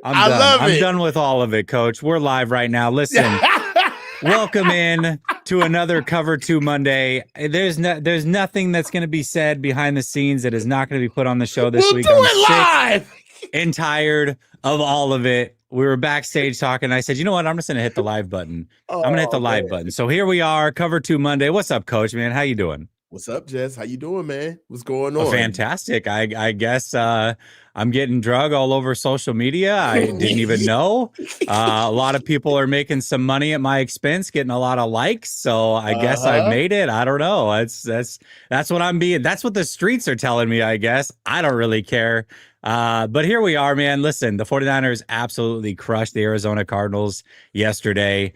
I'm I done. love I'm it. done with all of it, Coach. We're live right now. Listen, welcome in to another Cover 2 Monday. There's nothing that's going to be said behind the scenes that is not going to be put on the show this We'll week. do I'm it sick live. and tired of all of it. We were backstage talking. I said, you know what? I'm just going to hit the live button. I'm going to hit the live button. So here we are, Cover 2 Monday. What's up, Coach, man? How you doing? What's up, Jess? How you doing, man? What's going Oh, on? fantastic. I guess I'm getting drug all over social media. I didn't even know. A lot of people are making some money at my expense, getting a lot of likes. So I guess I've made it. I don't know. That's what I'm being. That's what the streets are telling me, I guess. I don't really care. But here we are, man. Listen, the 49ers absolutely crushed the Arizona Cardinals yesterday.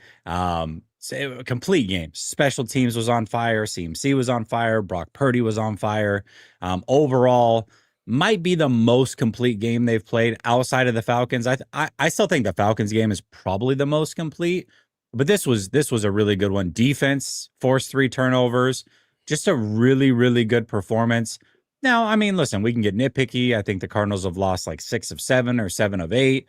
So a complete game. Special teams was on fire. CMC was on fire. Brock Purdy was on fire. Overall, might be the most complete game they've played outside of the Falcons. I still think the Falcons game is probably the most complete, but this was a really good one. Defense forced 3 turnovers. Just a really, really good performance. Now, I mean, listen, we can get nitpicky. I think the Cardinals have lost like 6 of 7 or 7 of 8.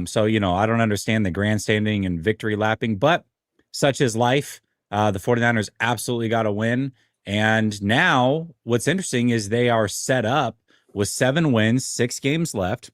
So, I don't understand the grandstanding and victory lapping, but such is life. The 49ers absolutely got a win. And now what's interesting is they are set up with 7 wins, 6 games left.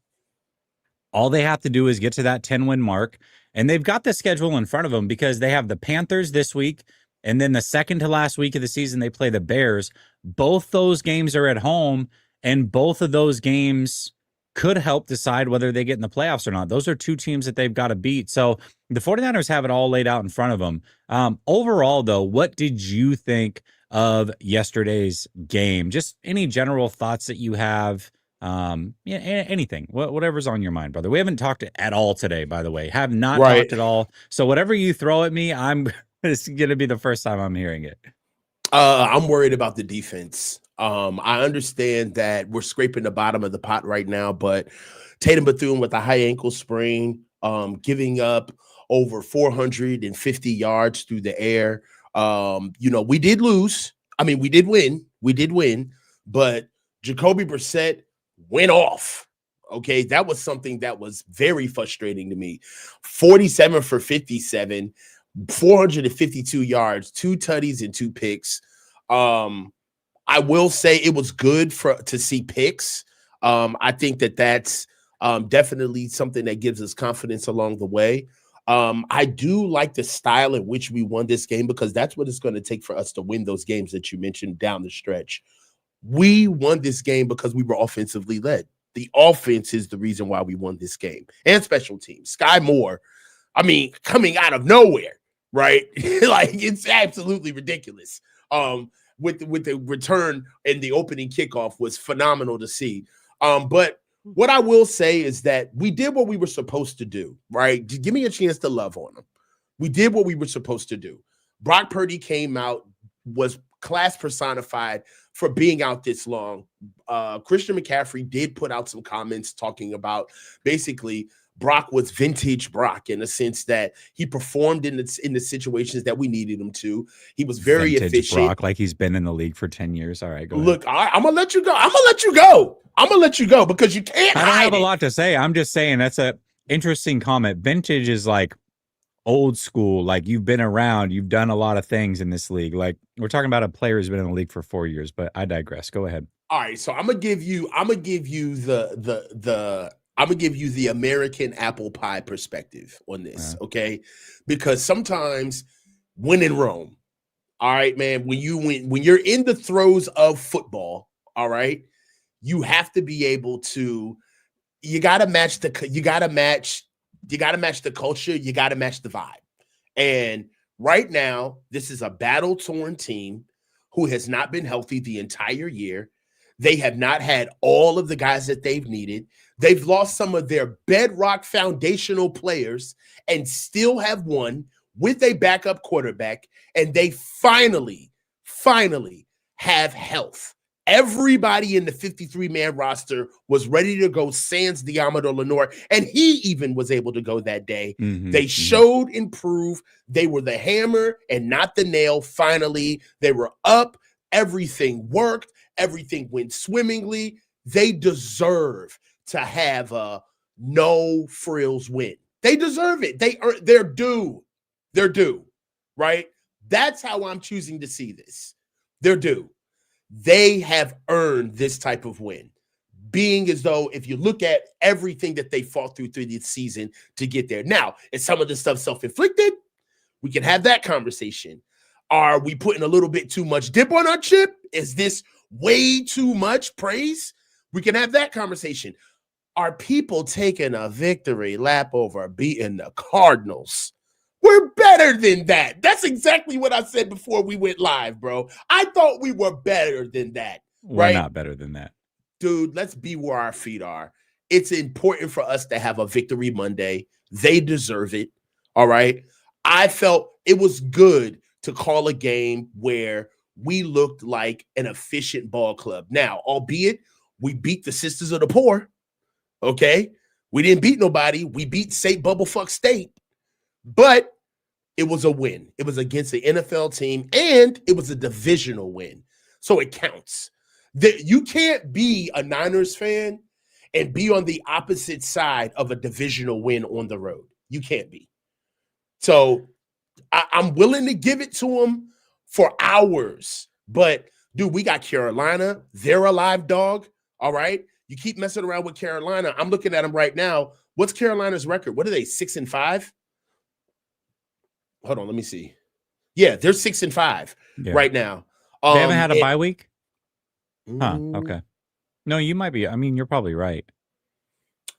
All they have to do is get to that 10-win mark. And they've got the schedule in front of them because they have the Panthers this week. And then the second to last week of the season, they play the Bears. Both those games are at home. And both of those games could help decide whether they get in the playoffs or not. Those are 2 teams that they've got to beat. So the 49ers have it all laid out in front of them. Overall, though, what did you think of yesterday's game? Just any general thoughts that you have. Anything, whatever's on your mind, brother. We haven't talked at all today, by the way. Have not talked at all. So whatever you throw at me, it's going to be the first time I'm hearing it. I'm worried about the defense. I understand that we're scraping the bottom of the pot right now, but Tatum Bethune with a high ankle sprain, giving up over 450 yards through the air. We did lose. I mean, we did win, but Jacoby Brissett went off. Okay, that was something that was very frustrating to me. 47 for 57, 452 yards, 2 tutties and 2 picks. I will say it was good to see picks. I think that's definitely something that gives us confidence along the way. I do like the style in which we won this game because that's what it's going to take for us to win those games that you mentioned down the stretch. We won this game because we were offensively led. The offense is the reason why we won this game, and special teams. Sky Moore, I mean, coming out of nowhere, right? Like, it's absolutely ridiculous. With the return and the opening kickoff was phenomenal to see. But what I will say is that we did what we were supposed to do, right? Give me a chance to love on them. We did what we were supposed to do. Brock Purdy came out, was class personified for being out this long. Christian McCaffrey did put out some comments talking about basically Brock was vintage Brock in the sense that he performed in the situations that we needed him to. He was very efficient. Brock, like he's been in the league for 10 years. All right, go ahead. Look, I'm gonna let you go. I'm gonna let you go because you can't. I don't have a lot to say. I'm just saying that's a interesting comment. Vintage is like old school. Like, you've been around. You've done a lot of things in this league. Like, we're talking about a player who's been in the league for 4 years. But I digress. Go ahead. All right, so I'm gonna give you the American apple pie perspective on this, okay? Because sometimes when in Rome, all right, man, when you're in the throes of football, all right, you have to be able to, you gotta match the culture, you gotta match the vibe. And right now, this is a battle-torn team who has not been healthy the entire year. They have not had all of the guys that they've needed. They've lost some of their bedrock foundational players and still have won with a backup quarterback. And they finally have health. Everybody in the 53-man roster was ready to go sans Diamador Lenore, and he even was able to go that day. They showed improve. They were the hammer and not the nail. Finally, they were up. Everything worked. Everything went swimmingly. They deserve to have a no frills win. They deserve it. They're due. They're due, right? That's how I'm choosing to see this. They're due. They have earned this type of win. Being as though if you look at everything that they fought through the season to get there. Now, is some of the stuff self-inflicted? We can have that conversation. Are we putting a little bit too much dip on our chip? Is this way too much praise? We can have that conversation. Are people taking a victory lap over beating the Cardinals? We're better than that. That's exactly what I said before we went live, bro. I thought we were better than that. We're not better than that. Dude, let's be where our feet are. It's important for us to have a victory Monday. They deserve it. All right. I felt it was good to call a game where we looked like an efficient ball club. Now, albeit we beat the Sisters of the Poor. Okay. We didn't beat nobody. We beat Bubblefuck State. But it was a win. It was against the NFL team, and it was a divisional win. So it counts. You can't be a Niners fan and be on the opposite side of a divisional win on the road. You can't be. So I'm willing to give it to them for hours. But, dude, we got Carolina. They're a live dog. All right? You keep messing around with Carolina. I'm looking at them right now. What's Carolina's record? What are they, 6-5? Hold on, let me see. Yeah, they're 6-5 right now. They haven't had a bye week? Huh, okay. No, you might be. I mean, you're probably right.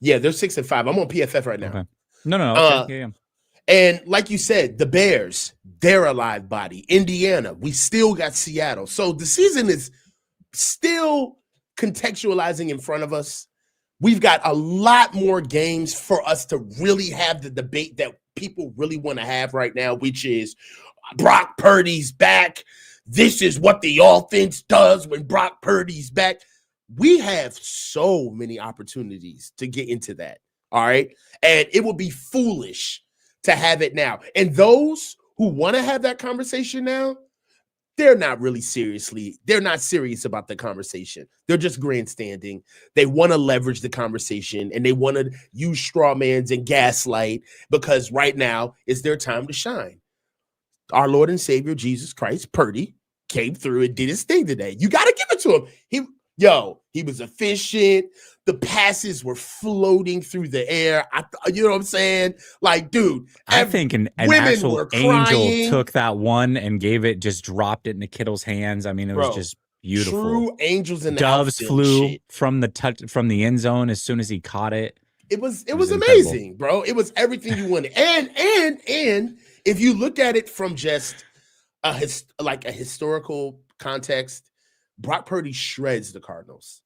Yeah, they're 6-5. I'm on PFF right now. Okay. No. Okay. Yeah. And like you said, the Bears, they're a live body. Indiana, we still got Seattle. So the season is still contextualizing in front of us. We've got a lot more games for us to really have the debate that people really want to have right now, which is Brock Purdy's back. This is what the offense does when Brock Purdy's back. We have so many opportunities to get into that, all right? And it would be foolish to have it now. And those who want to have that conversation now, they're not serious about the conversation. They're just grandstanding. They want to leverage the conversation, and they want to use straw mans and gaslight because right now is their time to shine. Our Lord and Savior, Jesus Christ, Purdy, came through and did his thing today. You got to give it to him. He was efficient. The passes were floating through the air. You know what I'm saying? Like, dude, I think an actual angel took that one and dropped it into Kittle's hands. I mean, it was just beautiful. True angels in the doves flew from the end zone as soon as he caught it. It was amazing, bro. It was everything you wanted. And if you look at it from just a historical context, Brock Purdy shreds the Cardinals.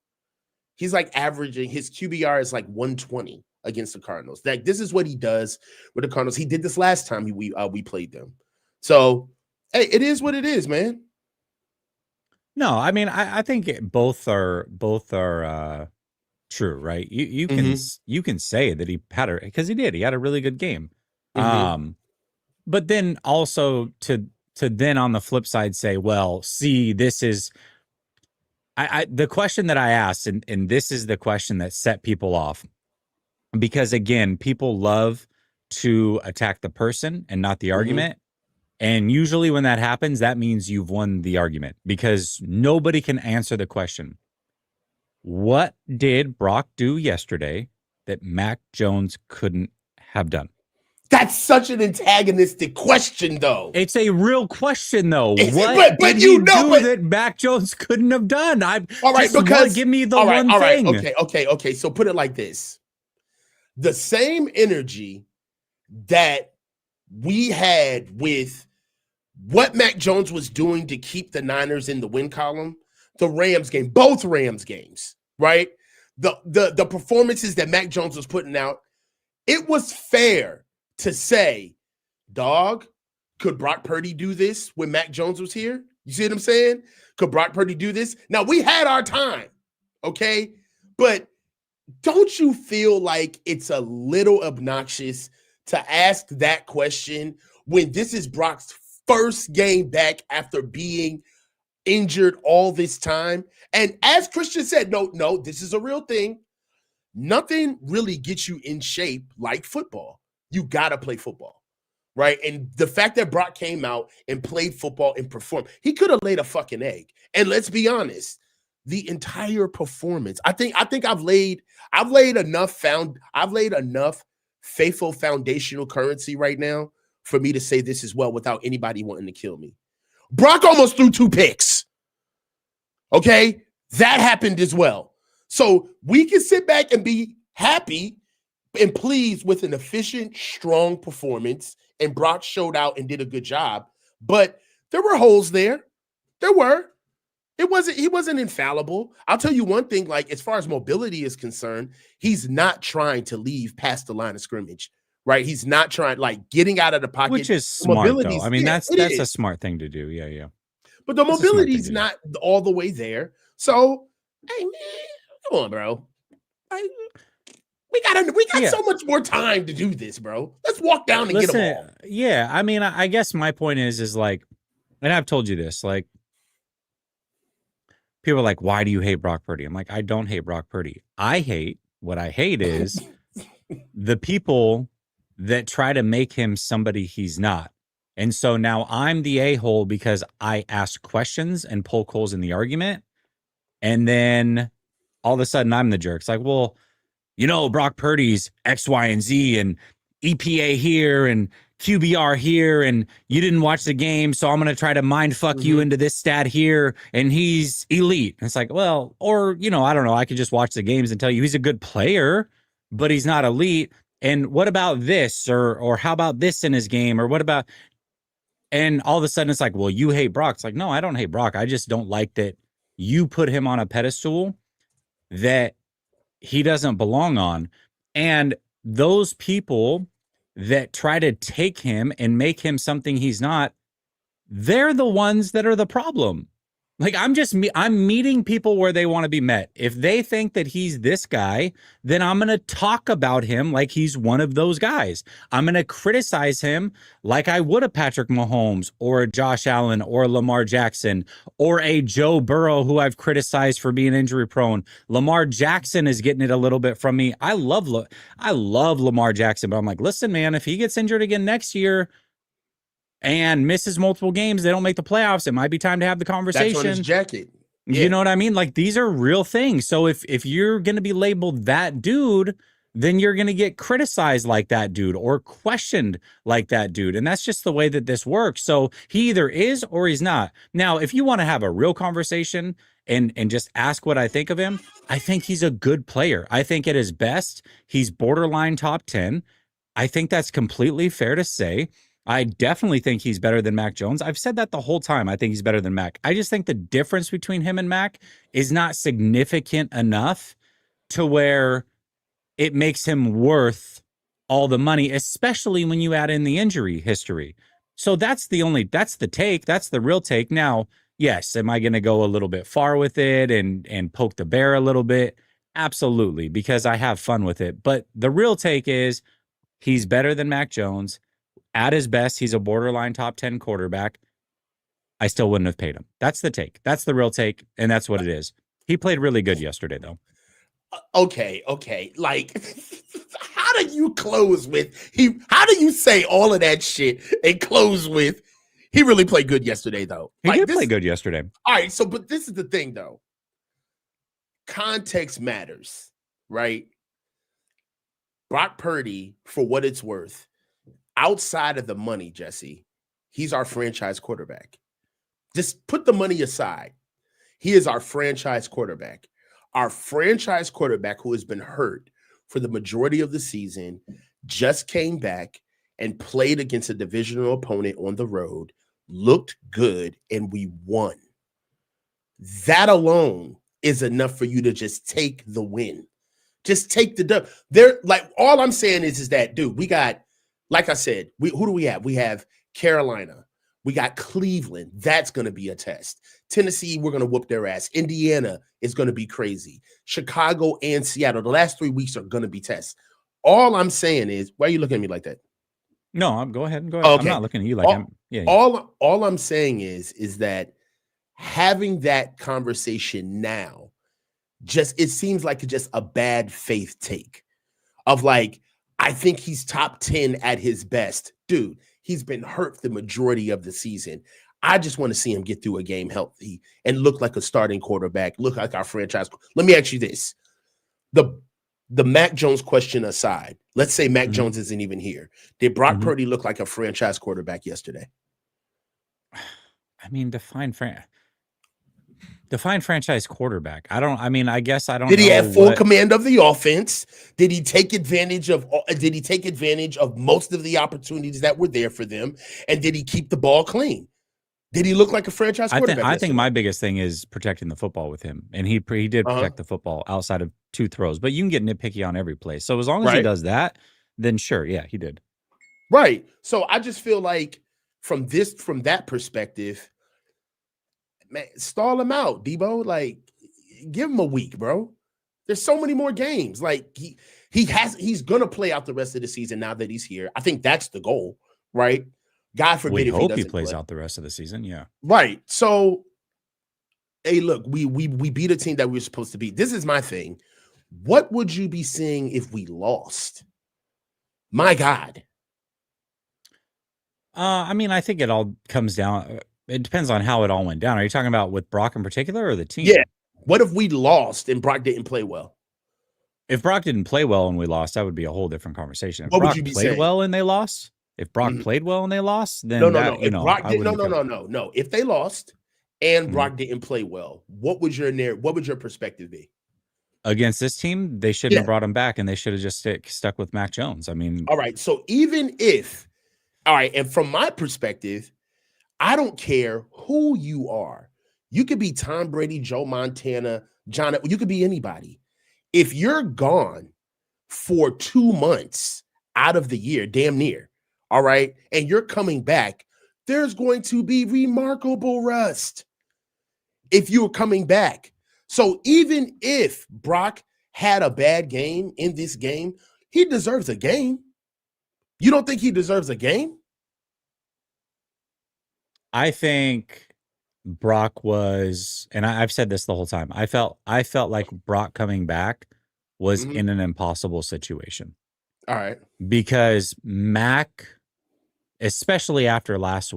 He's like averaging, his QBR is like 120 against the Cardinals. Like, this is what he does with the Cardinals. He did this last time we played them. So, hey, it is what it is, man. No, I mean, I think both are true, right? You can say that he had because he did. He had a really good game. But then also to then on the flip side say, well, see, this is the question that I asked, and this is the question that set people off, because again, people love to attack the person and not the argument. And usually when that happens, that means you've won the argument, because nobody can answer the question. What did Brock do yesterday that Mac Jones couldn't have done? That's such an antagonistic question, though. It's a real question, though. What did he do that Mac Jones couldn't have done? All right, because give me the one thing. Okay. So put it like this: the same energy that we had with what Mac Jones was doing to keep the Niners in the win column, the Rams game, both Rams games, right? The performances that Mac Jones was putting out, it was fair to say, dog, could Brock Purdy do this when Mac Jones was here? You see what I'm saying? Could Brock Purdy do this? Now, we had our time, okay? But don't you feel like it's a little obnoxious to ask that question when this is Brock's first game back after being injured all this time? And as Christian said, no, this is a real thing. nothing really gets you in shape like football. You got to play football, right? And the fact that Brock came out and played football and performed, he could have laid a fucking egg. And let's be honest, the entire performance, I think I've laid enough faithful foundational currency right now for me to say this as well without anybody wanting to kill me. Brock almost threw 2 picks. Okay? That happened as well. So we can sit back and be happy and pleased with an efficient, strong performance. And Brock showed out and did a good job. But there were holes there. There were. He wasn't infallible. I'll tell you one thing, like as far as mobility is concerned, he's not trying to leave past the line of scrimmage, right? He's not trying, like getting out of the pocket. Which is smart, though. I mean, that's a smart thing to do. Yeah, yeah. But the mobility's not all the way there. So, hey, man, come on, bro. We got so much more time to do this, bro. Let's walk down and get them all. Yeah, I mean, I guess my point is like, and I've told you this, like, people are like, why do you hate Brock Purdy? I'm like, I don't hate Brock Purdy. What I hate is the people that try to make him somebody he's not. And so now I'm the a-hole because I ask questions and poke holes in the argument. And then all of a sudden I'm the jerk. It's like, well, you know, Brock Purdy's X, Y, and Z and EPA here and QBR here, and you didn't watch the game, so I'm going to try to mind fuck you into this stat here, and he's elite. And it's like, well, or, you know, I don't know. I could just watch the games and tell you he's a good player, but he's not elite. And what about this? Or how about this in his game? Or what about... And all of a sudden it's like, well, you hate Brock. It's like, no, I don't hate Brock. I just don't like that you put him on a pedestal that he doesn't belong on. And those people that try to take him and make him something he's not, they're the ones that are the problem. Like, I'm meeting people where they want to be met. If they think that he's this guy, then I'm going to talk about him like he's one of those guys. I'm going to criticize him like I would a Patrick Mahomes or a Josh Allen or a Lamar Jackson or a Joe Burrow, who I've criticized for being injury prone. Lamar Jackson is getting it a little bit from me. I love Lamar Jackson, but I'm like, listen, man, if he gets injured again next year and misses multiple games, they don't make the playoffs, it might be time to have the conversation. That's on his jacket. Yeah. You know what I mean? Like, these are real things. So if you're going to be labeled that dude, then you're going to get criticized like that dude or questioned like that dude. And that's just the way that this works. So he either is or he's not. Now, if you want to have a real conversation and just ask what I think of him, I think he's a good player. I think at his best, he's borderline top 10. I think that's completely fair to say. I definitely think he's better than Mac Jones. I've said that the whole time. I think he's better than Mac. I just think the difference between him and Mac is not significant enough to where it makes him worth all the money, especially when you add in the injury history. So that's the take. That's the real take. Now, yes, am I going to go a little bit far with it and poke the bear a little bit? Absolutely, because I have fun with it. But the real take is he's better than Mac Jones. At his best, he's a borderline top 10 quarterback. I still wouldn't have paid him. That's the take. That's the real take, and that's what it is. He played really good yesterday, though. Okay. Like, how do you close with how do you say all of that shit and close with he really played good yesterday, though? He did play good yesterday. All right, so but this is the thing, though. Context matters, right? Brock Purdy, for what it's worth, outside of the money, Jesse, he's our franchise quarterback. Just put the money aside. He is our franchise quarterback. Our franchise quarterback, who has been hurt for the majority of the season, just came back and played against a divisional opponent on the road, looked good, and we won. That alone is enough for you to just take the win. Just take the dub. All I'm saying is that, dude, we got, like I said, who do we have? We have Carolina. We got Cleveland. That's going to be a test. Tennessee, we're going to whoop their ass. Indiana is going to be crazy. Chicago and Seattle, the last 3 weeks are going to be tests. All I'm saying is, why are you looking at me like that? No, go ahead. Go ahead. Okay. I'm not looking at you like I'm. Yeah. All I'm saying is that having that conversation now it seems like just a bad faith take of like, I think he's top 10 at his best. Dude, he's been hurt the majority of the season. I just want to see him get through a game healthy and look like a starting quarterback, look like our franchise. Let me ask you this. The Mac Jones question aside, let's say Mac Jones isn't even here. Did Brock Purdy look like a franchise quarterback yesterday? I mean, define franchise quarterback. I guess I don't Did he know have full command of the offense? Did he take advantage of most of the opportunities that were there for them? And did he keep the ball clean? Did he look like a franchise quarterback? I think my biggest thing is protecting the football with him. And he did protect the football outside of 2 throws, but you can get nitpicky on every play. So as long as he does that, then sure, yeah, he did. Right. So I just feel like from that perspective, man, stall him out, Debo. Like, give him a week, bro. There's so many more games. Like he's gonna play out the rest of the season now that he's here. I think that's the goal, right? God forbid if he plays out the rest of the season. Yeah. Right. So, hey, look, we beat a team that we were supposed to beat. This is my thing. What would you be seeing if we lost? My God. I think it all comes down. It depends on how it all went down. Are you talking about with Brock in particular or the team? Yeah. What if we lost and Brock didn't play well? If Brock didn't play well and we lost, that would be a whole different conversation. If what Brock would you be played saying? Well and they lost, if Brock played well and they lost, then no. If they lost and Brock didn't play well, what would your perspective be? Against this team, they shouldn't have brought him back, and they should have just stuck with Mac Jones. I mean, all right. So and from my perspective, I don't care who you are. You could be Tom Brady, Joe Montana, John. You could be anybody. If you're gone for 2 months out of the year, damn near, all right, and you're coming back, there's going to be remarkable rust if you're coming back. So even if Brock had a bad game in this game, he deserves a game. You don't think he deserves a game? I think Brock was, and I've said this the whole time, I felt like Brock coming back was in an impossible situation. All right. Because Mac, especially after last 2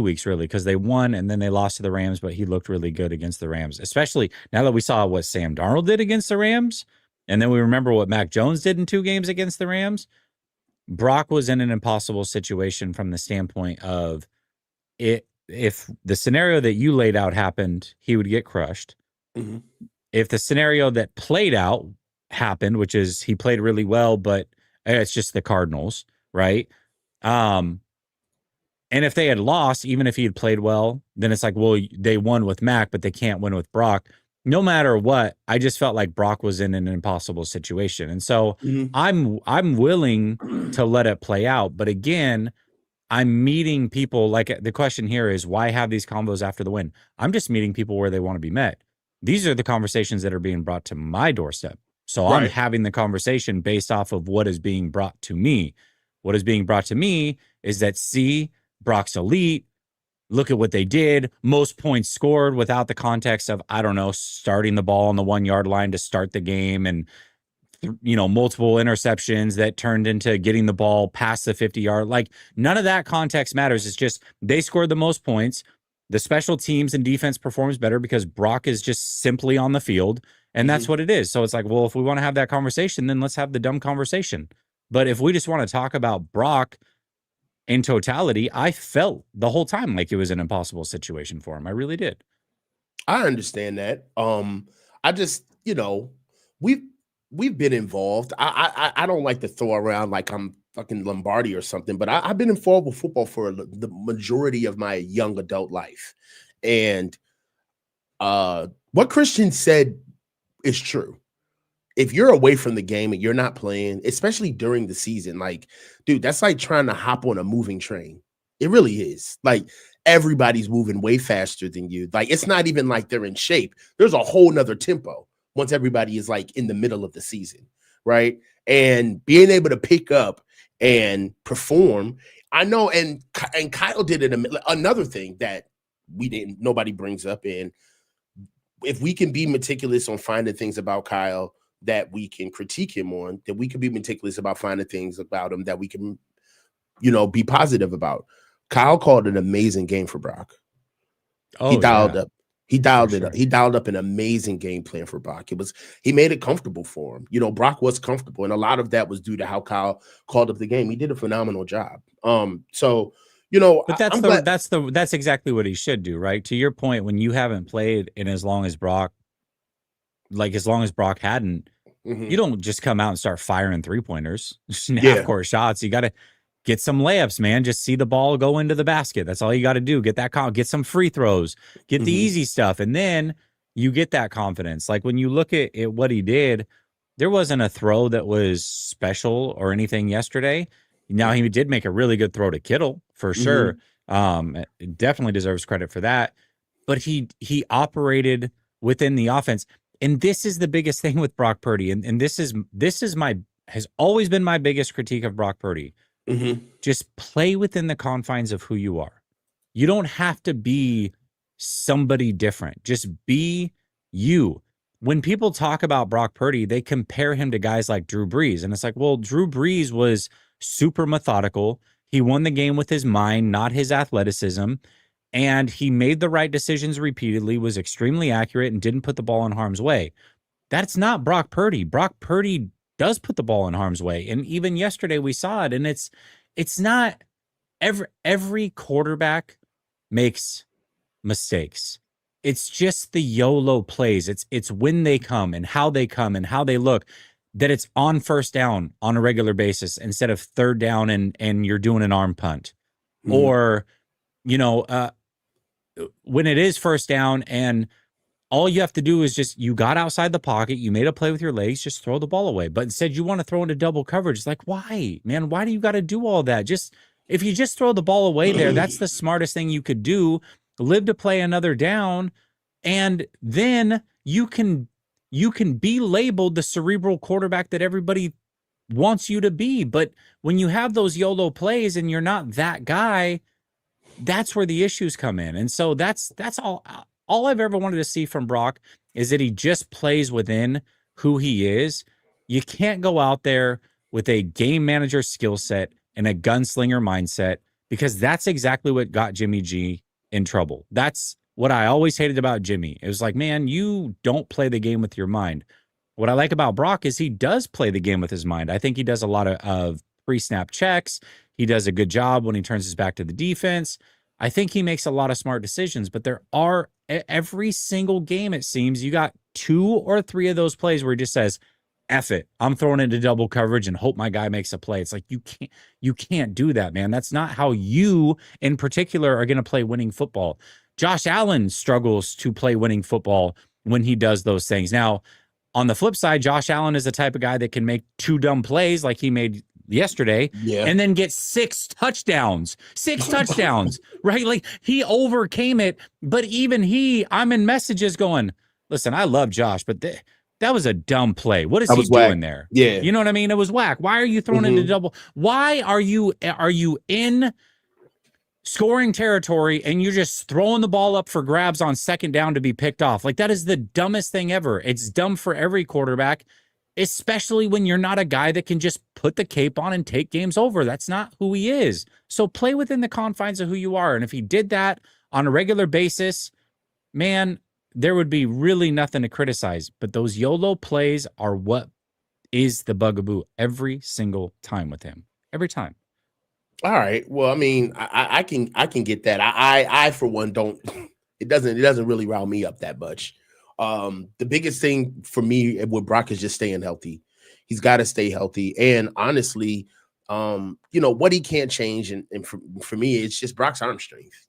weeks, really, because they won and then they lost to the Rams, but he looked really good against the Rams, especially now that we saw what Sam Darnold did against the Rams. And then we remember what Mac Jones did in 2 games against the Rams. Brock was in an impossible situation from the standpoint of if the scenario that you laid out happened, he would get crushed. If the scenario that played out happened, which is he played really well, but it's just the Cardinals, right? And if they had lost, even if he had played well, then it's like, well, they won with Mac, but they can't win with Brock. No matter what, I just felt like Brock was in an impossible situation. And so I'm willing to let it play out. But again, I'm meeting people, like the question here is, why have these combos after the win? I'm just meeting people where they want to be met. These are the conversations that are being brought to my doorstep. So I'm having the conversation based off of what is being brought to me. What is being brought to me is that, see, Brock's elite. Look at what they did. Most points scored without the context of, I don't know, starting the ball on the 1 yard line to start the game, and, multiple interceptions that turned into getting the ball past the 50-yard. Like, none of that context matters. It's just they scored the most points. The special teams and defense performs better because Brock is just simply on the field, and that's what it is. So it's like, well, if we want to have that conversation, then let's have the dumb conversation. But if we just want to talk about Brock in totality, I felt the whole time like it was an impossible situation for him. I really did. I understand that. I just, we've been involved. I don't like to throw around like I'm fucking Lombardi or something, but I've been involved with football for the majority of my young adult life. And what Christian said is true. If you're away from the game and you're not playing, especially during the season, like, dude, that's like trying to hop on a moving train. It really is. Like, everybody's moving way faster than you. Like, it's not even like they're in shape. There's a whole nother tempo once everybody is like in the middle of the season, right? And being able to pick up and perform, I know, and Kyle did it. Another thing that nobody brings up, and if we can be meticulous on finding things about Kyle that we can critique him on, then we can be meticulous about finding things about him that we can, be positive about. Kyle called an amazing game for Brock. He Oh, dialed yeah, up. He dialed for it up. sure. He dialed up an amazing game plan for Brock. He made it comfortable for him. Brock was comfortable, and a lot of that was due to how Kyle called up the game. He did a phenomenal job. So But I'm glad. that's exactly what he should do, right? To your point, when you haven't played in as long as Brock hadn't, Mhm. you don't just come out and start firing 3-pointers, Yeah. half-court shots. You got to get some layups, man. Just see the ball go into the basket. That's all you got to do. Get some free throws, get the easy stuff, and then you get that confidence. Like when you look at what he did, there wasn't a throw that was special or anything yesterday. Now he did make a really good throw to Kittle for sure. Definitely deserves credit for that. But he operated within the offense. And this is the biggest thing with Brock Purdy. And this has always been my biggest critique of Brock Purdy. Just play within the confines of who you are. You don't have to be somebody different. Just be you. When people talk about Brock Purdy, they compare him to guys like Drew Brees. And it's like, well, Drew Brees was super methodical. He won the game with his mind, not his athleticism. And he made the right decisions repeatedly, was extremely accurate, and didn't put the ball in harm's way. That's not Brock Purdy. Brock Purdy does put the ball in harm's way. And even yesterday we saw it. And it's not every quarterback makes mistakes. It's just the YOLO plays. It's when they come and how they look, that it's on first down on a regular basis instead of third down and you're doing an arm punt. Or, when it is first down and all you have to do is you got outside the pocket, you made a play with your legs, just throw the ball away. But instead you want to throw into double coverage. It's like, why, man? Why do you got to do all that? If you just throw the ball away there, that's the smartest thing you could do. Live to play another down, and then you can be labeled the cerebral quarterback that everybody wants you to be. But when you have those YOLO plays and you're not that guy, that's where the issues come in. And so that's all I've ever wanted to see from Brock is that he just plays within who he is. You can't go out there with a game manager skill set and a gunslinger mindset, because that's exactly what got Jimmy G in trouble. That's what I always hated about Jimmy. It was like, man, you don't play the game with your mind. What I like about Brock is he does play the game with his mind. I think he does a lot of pre-snap checks. He does a good job when he turns his back to the defense. I think he makes a lot of smart decisions, but there are every single game, it seems, you got 2 or 3 of those plays where he just says, F it, I'm throwing into double coverage and hope my guy makes a play. It's like, you can't do that, man. That's not how you in particular are going to play winning football. Josh Allen struggles to play winning football when he does those things. Now, on the flip side, Josh Allen is the type of guy that can make 2 dumb plays like he made yesterday, and then get 6 touchdowns, right? Like he overcame it. But even I'm in messages going, listen, I love Josh, but that was a dumb play. What is he doing there? Yeah. You know what I mean? It was whack. Why are you throwing into double? Why are you in scoring territory and you're just throwing the ball up for grabs on second down to be picked off? Like, that is the dumbest thing ever. It's dumb for every quarterback, especially when you're not a guy that can just put the cape on and take games over. That's not who he is. So play within the confines of who you are. And if he did that on a regular basis, man, there would be really nothing to criticize. But those YOLO plays are what is the bugaboo every single time with him. Every time. All right. Well, I mean, I can get that. I for one don't. It doesn't really rile me up that much. The biggest thing for me with Brock is just staying healthy. He's got to stay healthy. And honestly, what he can't change, and for me, it's just Brock's arm strength.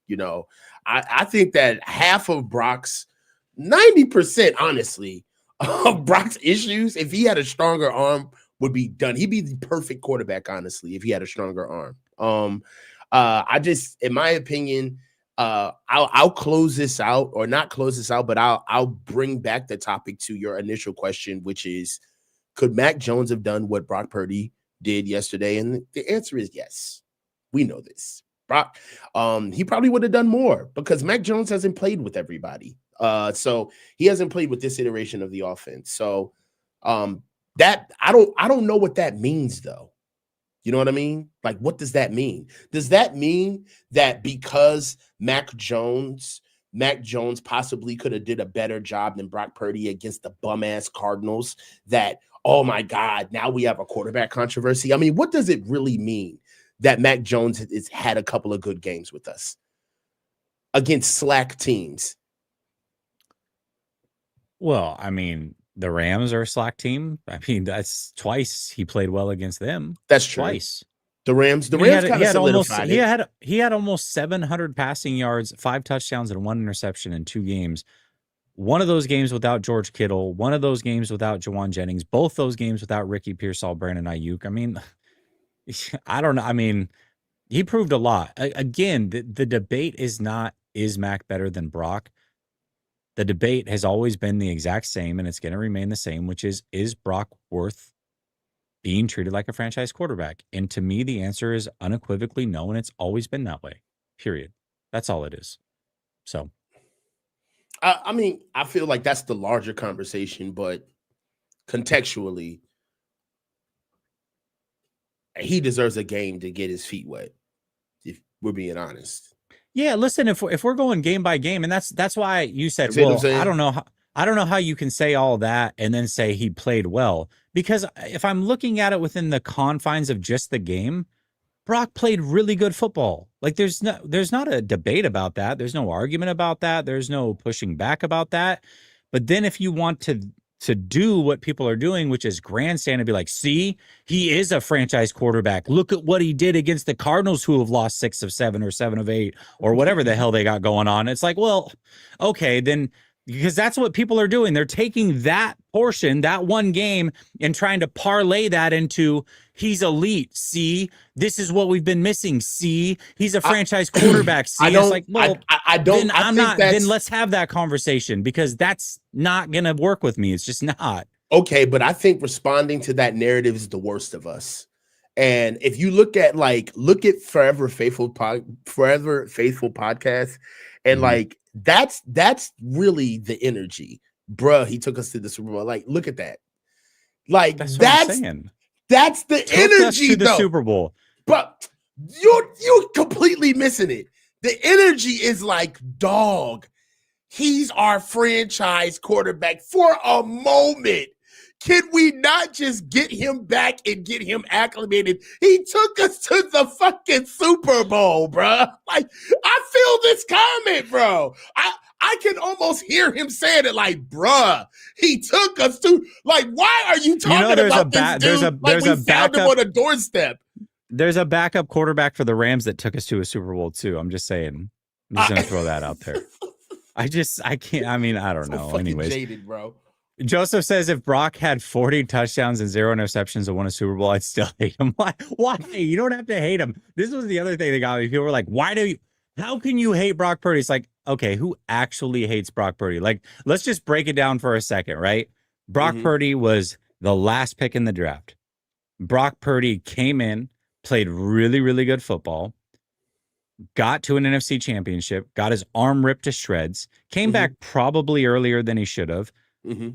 I think that half of Brock's 90%, honestly, of Brock's issues, if he had a stronger arm, would be done. He'd be the perfect quarterback, honestly, if he had a stronger arm. In my opinion, I'll close this out, or not close this out, but I'll bring back the topic to your initial question, which is, could Mac Jones have done what Brock Purdy did yesterday? And the answer is yes. We know this. Brock, he probably would have done more because Mac Jones hasn't played with everybody. So he hasn't played with this iteration of the offense. So that I don't know what that means though. You know what I mean? Like, what does that mean? Does that mean that because Mac Jones possibly could have did a better job than Brock Purdy against the bum ass Cardinals, that, oh my God, now we have a quarterback controversy? I mean, what does it really mean that Mac Jones has had a couple of good games with us against slack teams? Well, I mean, the Rams are a slack team. I mean, that's twice he played well against them. That's true. Twice. The Rams kind of solidified it. He had almost 700 passing yards, 5 touchdowns, and 1 interception in 2 games. One of those games without George Kittle, one of those games without Jawan Jennings, both those games without Ricky Pearsall, Brandon Ayuk. I mean, I don't know. I mean, he proved a lot. Again, the debate is not, is Mac better than Brock? The debate has always been the exact same, and it's going to remain the same, which is Brock worth being treated like a franchise quarterback? And to me, the answer is unequivocally no, and it's always been that way, period. That's all it is. So, I mean, I feel like that's the larger conversation, but contextually, he deserves a game to get his feet wet, if we're being honest. Yeah, listen, if we're going game by game, and that's why you said, well, I don't know how you can say all that and then say he played well, because if I'm looking at it within the confines of just the game, Brock played really good football. Like there's not a debate about that. There's no argument about that. There's no pushing back about that. But then if you want to do what people are doing, which is grandstand and be like, see, he is a franchise quarterback. Look at what he did against the Cardinals, who have lost 6 of 7 or 7 of 8 or whatever the hell they got going on. It's like, well, okay, then, because that's what people are doing. They're taking that portion, that one game, and trying to parlay that into he's elite. See, this is what we've been missing. See, he's a franchise quarterback. See, it's like, well, then let's have that conversation, because that's not going to work with me. It's just not. Okay, but I think responding to that narrative is the worst of us. And if you look at Forever Faithful podcast, and like that's really the energy, bruh. He took us to the Super Bowl. Like, look at that. Like that's the energy to the Super Bowl. But you're completely missing it. The energy is like, dog, he's our franchise quarterback for a moment. Can we not just get him back and get him acclimated? He took us to the fucking Super Bowl, bro. Like, I feel this comment, bro. I can almost hear him saying it, like, bruh, he took us to, like, why are you talking about this dude like we found him on a doorstep? There's a backup quarterback for the Rams that took us to a Super Bowl too. I'm just saying. I'm just going to throw that out there. I can't. I mean, I don't know. Anyways, jaded, bro. Joseph says if Brock had 40 touchdowns and 0 interceptions and won a Super Bowl, I'd still hate him. Why? You don't have to hate him. This was the other thing that got me. People were like, how can you hate Brock Purdy? It's like, okay, who actually hates Brock Purdy? Like, let's just break it down for a second, right? Brock Purdy was the last pick in the draft. Brock Purdy came in, played really, really good football, got to an NFC championship, got his arm ripped to shreds, came back probably earlier than he should have,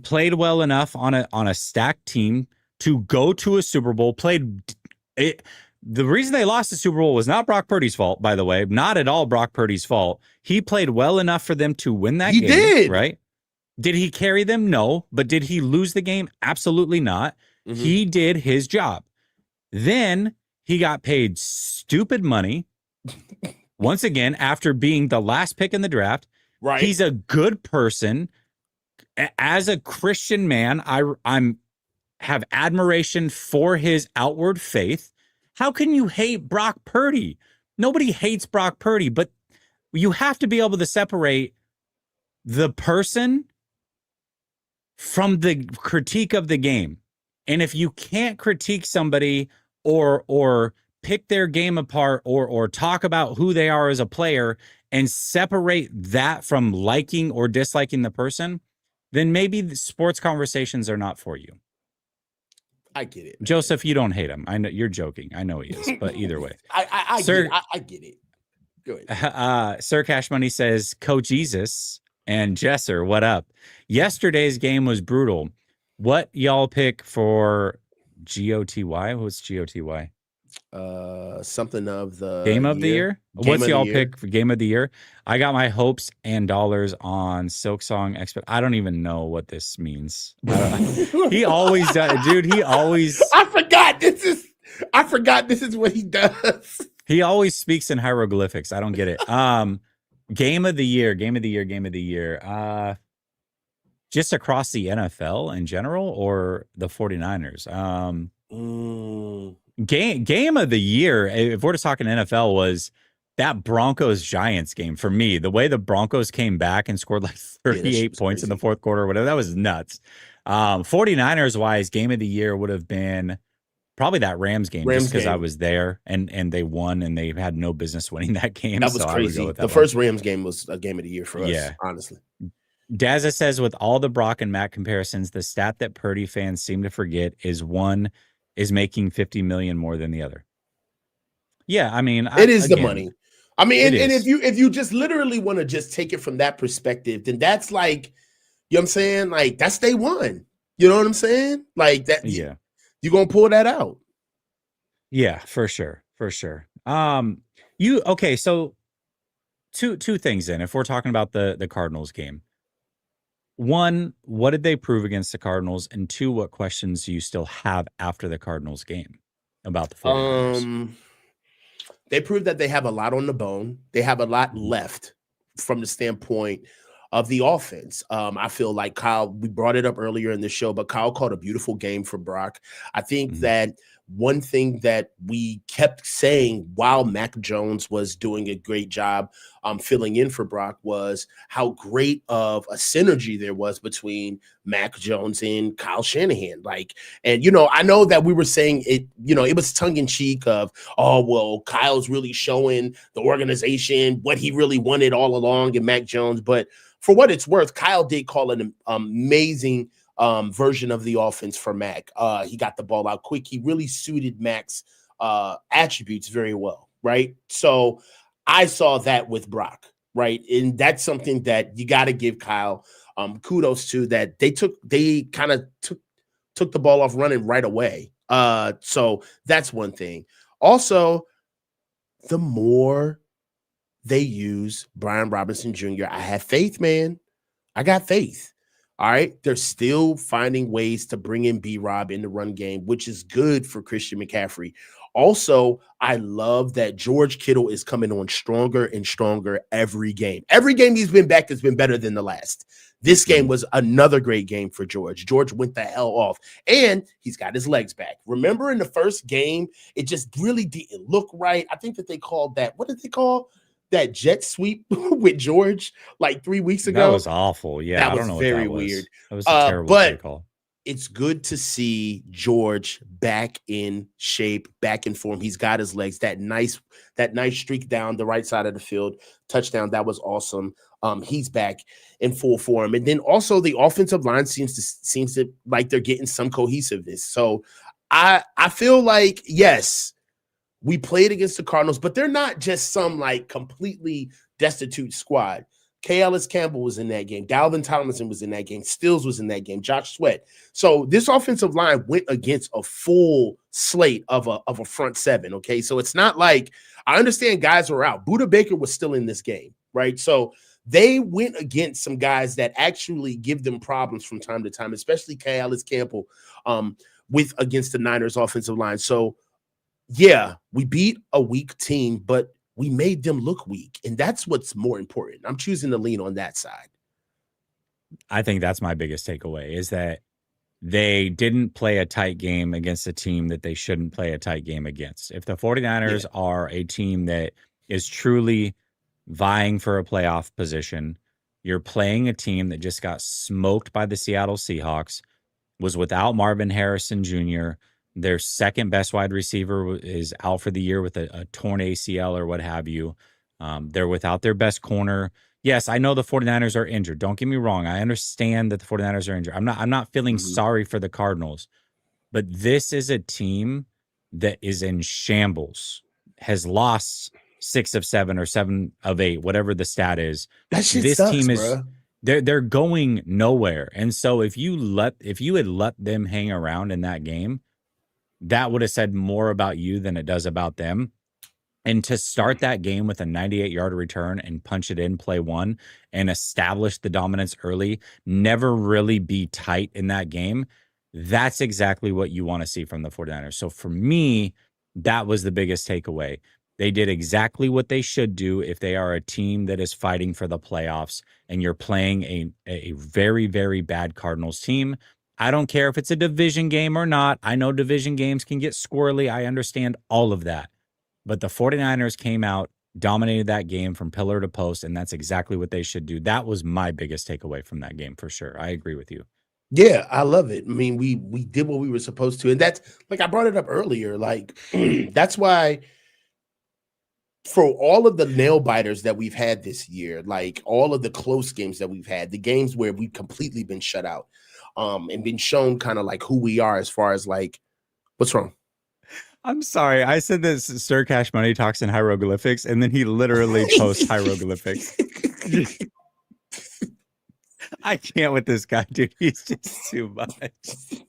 played well enough on a stacked team to go to a Super Bowl, played it. The reason they lost the Super Bowl was not Brock Purdy's fault, by the way, not at all Brock Purdy's fault. He played well enough for them to win that game. He did. Right? Did he carry them? No. But did he lose the game? Absolutely not. He did his job. Then he got paid stupid money. Once again, after being the last pick in the draft. Right. He's a good person. As a Christian man, I'm have admiration for his outward faith. How can you hate Brock Purdy? Nobody hates Brock Purdy, but you have to be able to separate the person from the critique of the game. And if you can't critique somebody or pick their game apart or talk about who they are as a player and separate that from liking or disliking the person, then maybe the sports conversations are not for you. I get it, man. Joseph, you don't hate him. I know you're joking. I know he is, but either way. I get it. Go ahead. Sir Cash Money says, Co Jesus, And Jesser, what up? Yesterday's game was brutal. What y'all pick for GOTY? What's GOTY? Something of the Game of the year, year? game What's of the y'all year. pick for game of the year? I got my hopes and dollars on Silk Song Expert. I don't even know what this means. I don't. He always does, dude. I forgot this is what he does. He always speaks in hieroglyphics. I don't get it. Game of the year, game of the year, game of the year. Just across the NFL in general or the 49ers? Game of the year, if we're just talking NFL, was that Broncos Giants game for me. The way the Broncos came back and scored like 38 points in the fourth quarter or whatever, that was nuts. 49ers wise, game of the year would have been probably that Rams game, just because I was there and they won and they had no business winning that game. That was so crazy. I would go with that the one. first Rams game was a game of the year for us, honestly. Dazza says, with all the Brock and Matt comparisons, the stat that Purdy fans seem to forget is one is making 50 million more than the other. Yeah, I mean, it is the money. I mean, and if you just literally want to just take it from that perspective, then that's like, you know what I'm saying? Like, that's day one. You know what I'm saying? Like that. Yeah, you're gonna pull that out. Yeah, for sure, for sure. Okay, so two things then. If we're talking about the Cardinals game. One, what did they prove against the Cardinals? And two, what questions do you still have after the Cardinals game about the 49ers? They proved that they have a lot on the bone. They have a lot left from the standpoint of the offense. I feel like Kyle, we brought it up earlier in the show, but Kyle called a beautiful game for Brock. I think that one thing that we kept saying while Mac Jones was doing a great job filling in for Brock was how great of a synergy there was between Mac Jones and Kyle Shanahan. And I know that we were saying it, it was tongue in cheek of, oh, well, Kyle's really showing the organization what he really wanted all along in Mac Jones. But for what it's worth, Kyle did call an amazing version of the offense for Mac. He got the ball out quick. He really suited Mac's attributes very well, right? So I saw that with Brock, right? And that's something that you got to give Kyle kudos to, that they kind of took the ball off running right away. So that's one thing. Also, the more they use Brian Robinson Jr., I have faith, man. I got faith. All right. They're still finding ways to bring in B-Rob in the run game, which is good for Christian McCaffrey. Also, I love that George Kittle is coming on stronger and stronger every game. Every game he's been back has been better than the last. This game was another great game for George. George went the hell off, and he's got his legs back. Remember in the first game, it just really didn't look right. I think that they called that, what did they call that jet sweep with George like 3 weeks ago? That was awful. Yeah, that I was don't know very what that weird. That was a terrible play call. It's good to see George back in shape, back in form. He's got his legs. That nice streak down the right side of the field, touchdown. That was awesome. He's back in full form. And then also the offensive line seems to like they're getting some cohesiveness. So I feel like, yes, we played against the Cardinals, but they're not just some like completely destitute squad. K. Ellis Campbell was in that game. Dalvin Tomlinson was in that game. Stills was in that game. Josh Sweat. So this offensive line went against a full slate of a front seven, okay? So it's not like, I understand guys were out. Budda Baker was still in this game, right? So they went against some guys that actually give them problems from time to time, especially K. Ellis Campbell against the Niners offensive line. So yeah, we beat a weak team, but we made them look weak. And that's what's more important. I'm choosing to lean on that side. I think that's my biggest takeaway, is that they didn't play a tight game against a team that they shouldn't play a tight game against. If the 49ers are a team that is truly vying for a playoff position, you're playing a team that just got smoked by the Seattle Seahawks, was without Marvin Harrison Jr., their second best wide receiver is out for the year with a torn ACL or what have you. They're without their best corner. Yes, I know the 49ers are injured. Don't get me wrong. I understand that the 49ers are injured. I'm not feeling sorry for the Cardinals, but this is a team that is in shambles, has lost 6 of 7 or 7 of 8, whatever the stat is. That shit sucks, bro. they're going nowhere. And so if you had let them hang around in that game, that would have said more about you than it does about them. And to start that game with a 98-yard return and punch it in play one and establish the dominance early, never really be tight in that game, that's exactly what you want to see from the 49ers. So for me, that was the biggest takeaway. They did exactly what they should do if they are a team that is fighting for the playoffs and you're playing a very, very bad Cardinals team. I don't care if it's a division game or not. I know division games can get squirrely. I understand all of that. But the 49ers came out, dominated that game from pillar to post, and that's exactly what they should do. That was my biggest takeaway from that game for sure. I agree with you. Yeah, I love it. I mean, we did what we were supposed to. And that's like I brought it up earlier. Like, that's why for all of the nail biters that we've had this year, like all of the close games that we've had, the games where we've completely been shut out, and been shown kind of like who we are as far as like, what's wrong? I'm sorry. I said that Sir Cash Money talks in hieroglyphics, and then he literally posts hieroglyphics. I can't with this guy, dude. He's just too much.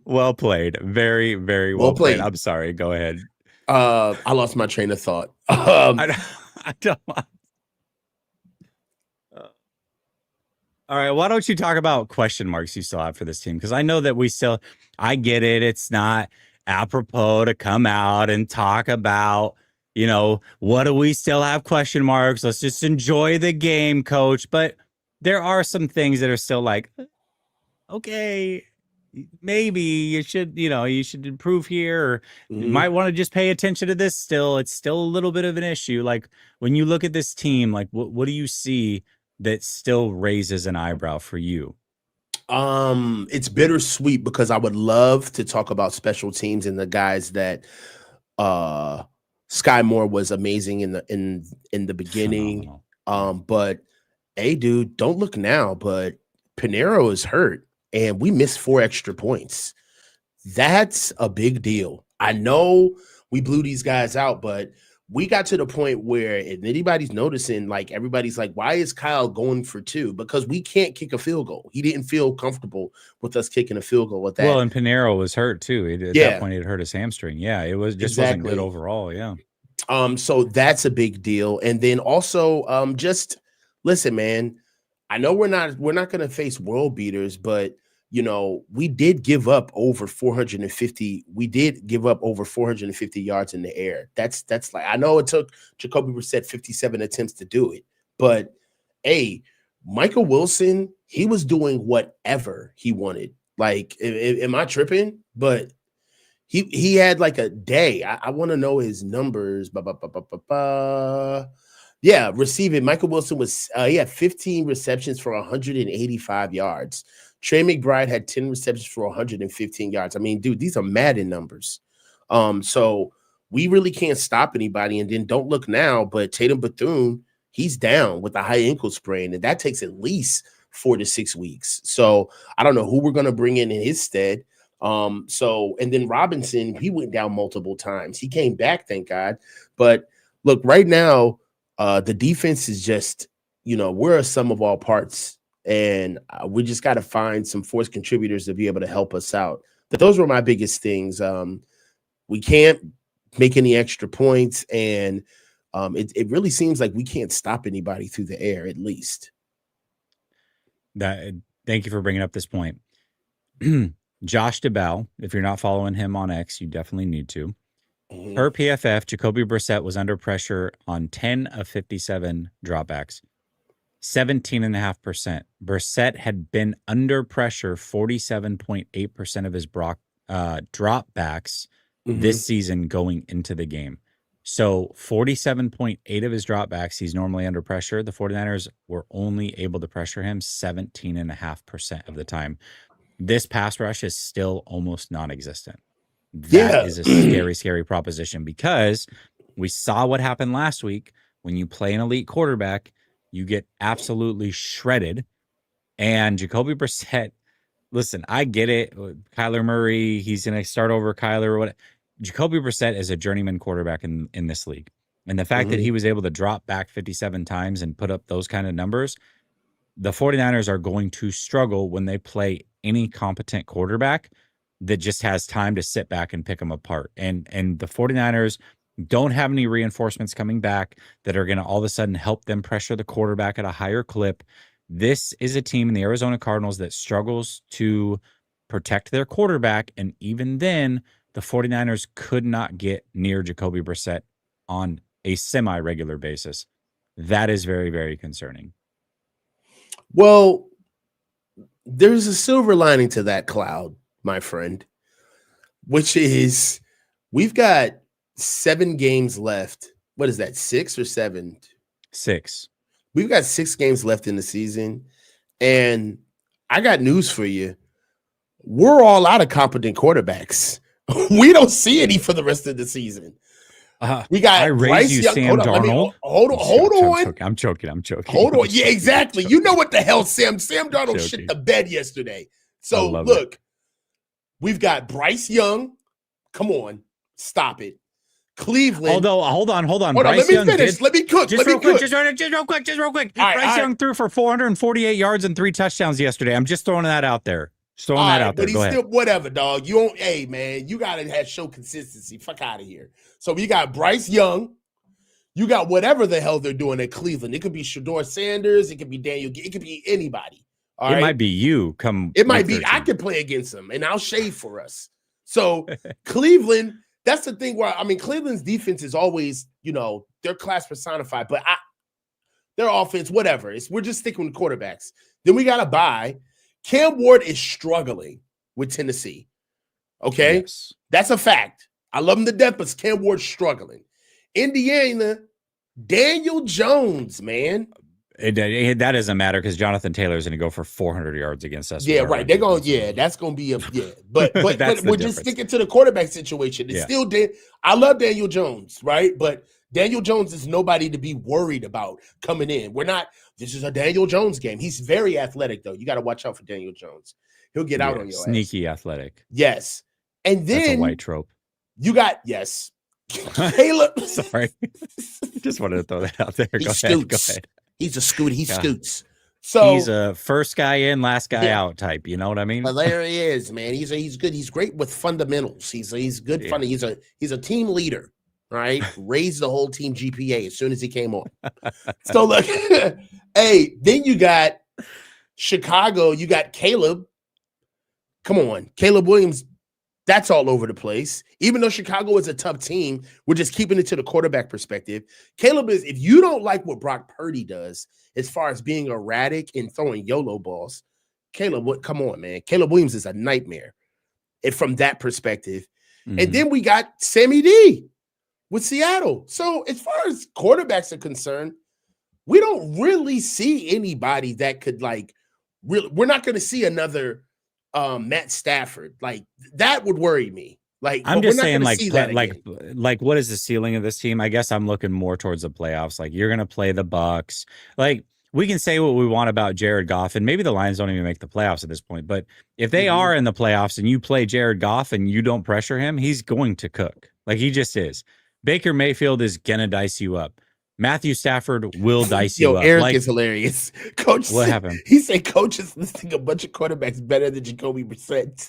Well played. Very, very well played. I'm sorry. Go ahead. I lost my train of thought. I don't All right. Why don't you talk about question marks you still have for this team? Because I know that I get it. It's not apropos to come out and talk about, what do we still have question marks? Let's just enjoy the game, coach. But there are some things that are still like, okay, maybe you should improve here, or you might want to just pay attention to this still. It's still a little bit of an issue. Like when you look at this team, like what do you see that still raises an eyebrow for you? It's bittersweet because I would love to talk about special teams and the guys that Sky Moore was amazing in the beginning. Phenomenal. But hey, dude, don't look now, but Pinheiro is hurt and we missed 4 extra points. That's a big deal. I know we blew these guys out, but we got to the point where if anybody's noticing, like everybody's like, why is Kyle going for 2? Because we can't kick a field goal. He didn't feel comfortable with us kicking a field goal with that. Well, and Pinheiro was hurt too. At that point, it hurt his hamstring. Yeah, it was just wasn't good overall. Yeah. So that's a big deal. And then also, just listen, man. I know we're not going to face world beaters, but we did give up over 450. We did give up over 450 yards in the air. That's like, I know it took Jacoby Brissett 57 attempts to do it, but hey, Michael Wilson, he was doing whatever he wanted. Like, am I tripping? But he had like a day. I want to know his numbers. Yeah, receiving. Michael Wilson he had 15 receptions for 185 yards. Trey McBride had 10 receptions for 115 yards. I mean, dude, these are Madden numbers. So we really can't stop anybody. And then don't look now, but Tatum Bethune, he's down with a high ankle sprain, and that takes at least 4 to 6 weeks. So I don't know who we're going to bring in his stead. And then Robinson, he went down multiple times. He came back, thank God. But look, right now, the defense is just, we're a sum of all parts. And we just got to find some force contributors to be able to help us out. But those were my biggest things. We can't make any extra points, and it really seems like we can't stop anybody through the air, at least. Thank you for bringing up this point. Josh DeBell, if you're not following him on X, you definitely need to. Per PFF, Jacoby Brissett was under pressure on 10 of 57 dropbacks. 17.5%. Brissett had been under pressure 47.8% of his dropbacks this season going into the game. So 47.8 of his dropbacks, he's normally under pressure. The 49ers were only able to pressure him 17.5% of the time. This pass rush is still almost non-existent. That is a scary, scary proposition, because we saw what happened last week. When you play an elite quarterback, you get absolutely shredded. And Jacoby Brissett, listen, I get it. Kyler Murray, he's going to start over Kyler or what. Jacoby Brissett is a journeyman quarterback in this league. And the fact that he was able to drop back 57 times and put up those kind of numbers, the 49ers are going to struggle when they play any competent quarterback that just has time to sit back and pick them apart. And the 49ers don't have any reinforcements coming back that are going to all of a sudden help them pressure the quarterback at a higher clip. This is a team in the Arizona Cardinals that struggles to protect their quarterback. And even then, the 49ers could not get near Jacoby Brissett on a semi-regular basis. That is very, very concerning. Well, there's a silver lining to that cloud, my friend, which is we've got 7 games left. What is that, 6 or 7? 6. We've got 6 games left in the season, and I got news for you. We're all out of competent quarterbacks. We don't see any for the rest of the season. We got Bryce Young. Sam Darnold. Hold on. I'm joking. Hold on. Yeah, exactly. You know what the hell, Sam Darnold shit the bed yesterday. So look, we've got Bryce Young. Come on, stop it. Cleveland. Hold on. Bryce Young let me finish. Let me cook. Just real quick. Bryce Young threw for 448 yards and 3 touchdowns yesterday. I'm just throwing that out there. But he's still whatever, dog. You don't, hey man, you gotta show consistency. Fuck out of here. So we got Bryce Young. You got whatever the hell they're doing at Cleveland. It could be Shedeur Sanders. It could be Daniel. It could be anybody. All right? Might be you. It might be. I could play against them, and I'll shave for us. So Cleveland. That's the thing where Cleveland's defense is always, their class personified, but their offense, whatever. We're just sticking with quarterbacks. Then we got to buy. Cam Ward is struggling with Tennessee. Okay? Yes. That's a fact. I love him to death, but Cam Ward's struggling. Indiana, Daniel Jones, man. That doesn't matter because Jonathan Taylor is going to go for 400 yards against us. Yeah, right. They're going, that's going to be But we're just sticking to the quarterback situation. It's still I love Daniel Jones, right? But Daniel Jones is nobody to be worried about coming in. This is a Daniel Jones game. He's very athletic, though. You got to watch out for Daniel Jones. He'll get out on your sneaky ass. athletic. Yes. And then that's a white trope. You got, Caleb. Sorry. Just wanted to throw that out there. Go ahead. He's a scoot. He scoots. So he's a first guy in, last guy out type. You know what I mean? Well, there he is, man. He's good. He's great with fundamentals. He's good. Funny. He's a team leader, right? Raised the whole team GPA as soon as he came on. So look, hey, then you got Chicago. You got Caleb. Come on, Caleb Williams. That's all over the place. Even though Chicago is a tough team, we're just keeping it to the quarterback perspective. Caleb is, if you don't like what Brock Purdy does as far as being erratic and throwing YOLO balls, come on, man. Caleb Williams is a nightmare. And from that perspective. Mm-hmm. And then we got Sammy D with Seattle. So as far as quarterbacks are concerned, we don't really see anybody that could we're not going to see another Matt Stafford. That would worry me. I'm just saying, what is the ceiling of this team? I guess I'm looking more towards the playoffs. You're going to play the Bucks. We can say what we want about Jared Goff, and maybe the Lions don't even make the playoffs at this point. But if they are in the playoffs and you play Jared Goff and you don't pressure him, he's going to cook. He just is. Baker Mayfield is going to dice you up. Matthew Stafford will dice you up. Eric is hilarious. Coach, what happened? He said coach is listing a bunch of quarterbacks better than Jacoby Brissett.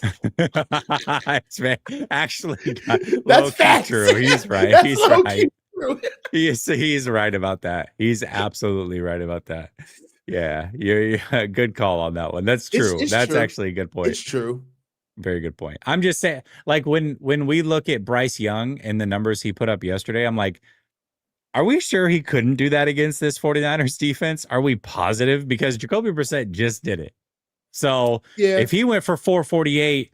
Actually, that's fact. True. He's right. He's right. He's right about that. He's absolutely right about that. Yeah, you're good call on that one. That's true. That's true. Actually a good point. It's true. Very good point. I'm just saying, when we look at Bryce Young and the numbers he put up yesterday, I'm like, are we sure he couldn't do that against this 49ers defense? Are we positive? Because Jacoby Brissett just did it. So if he went for 448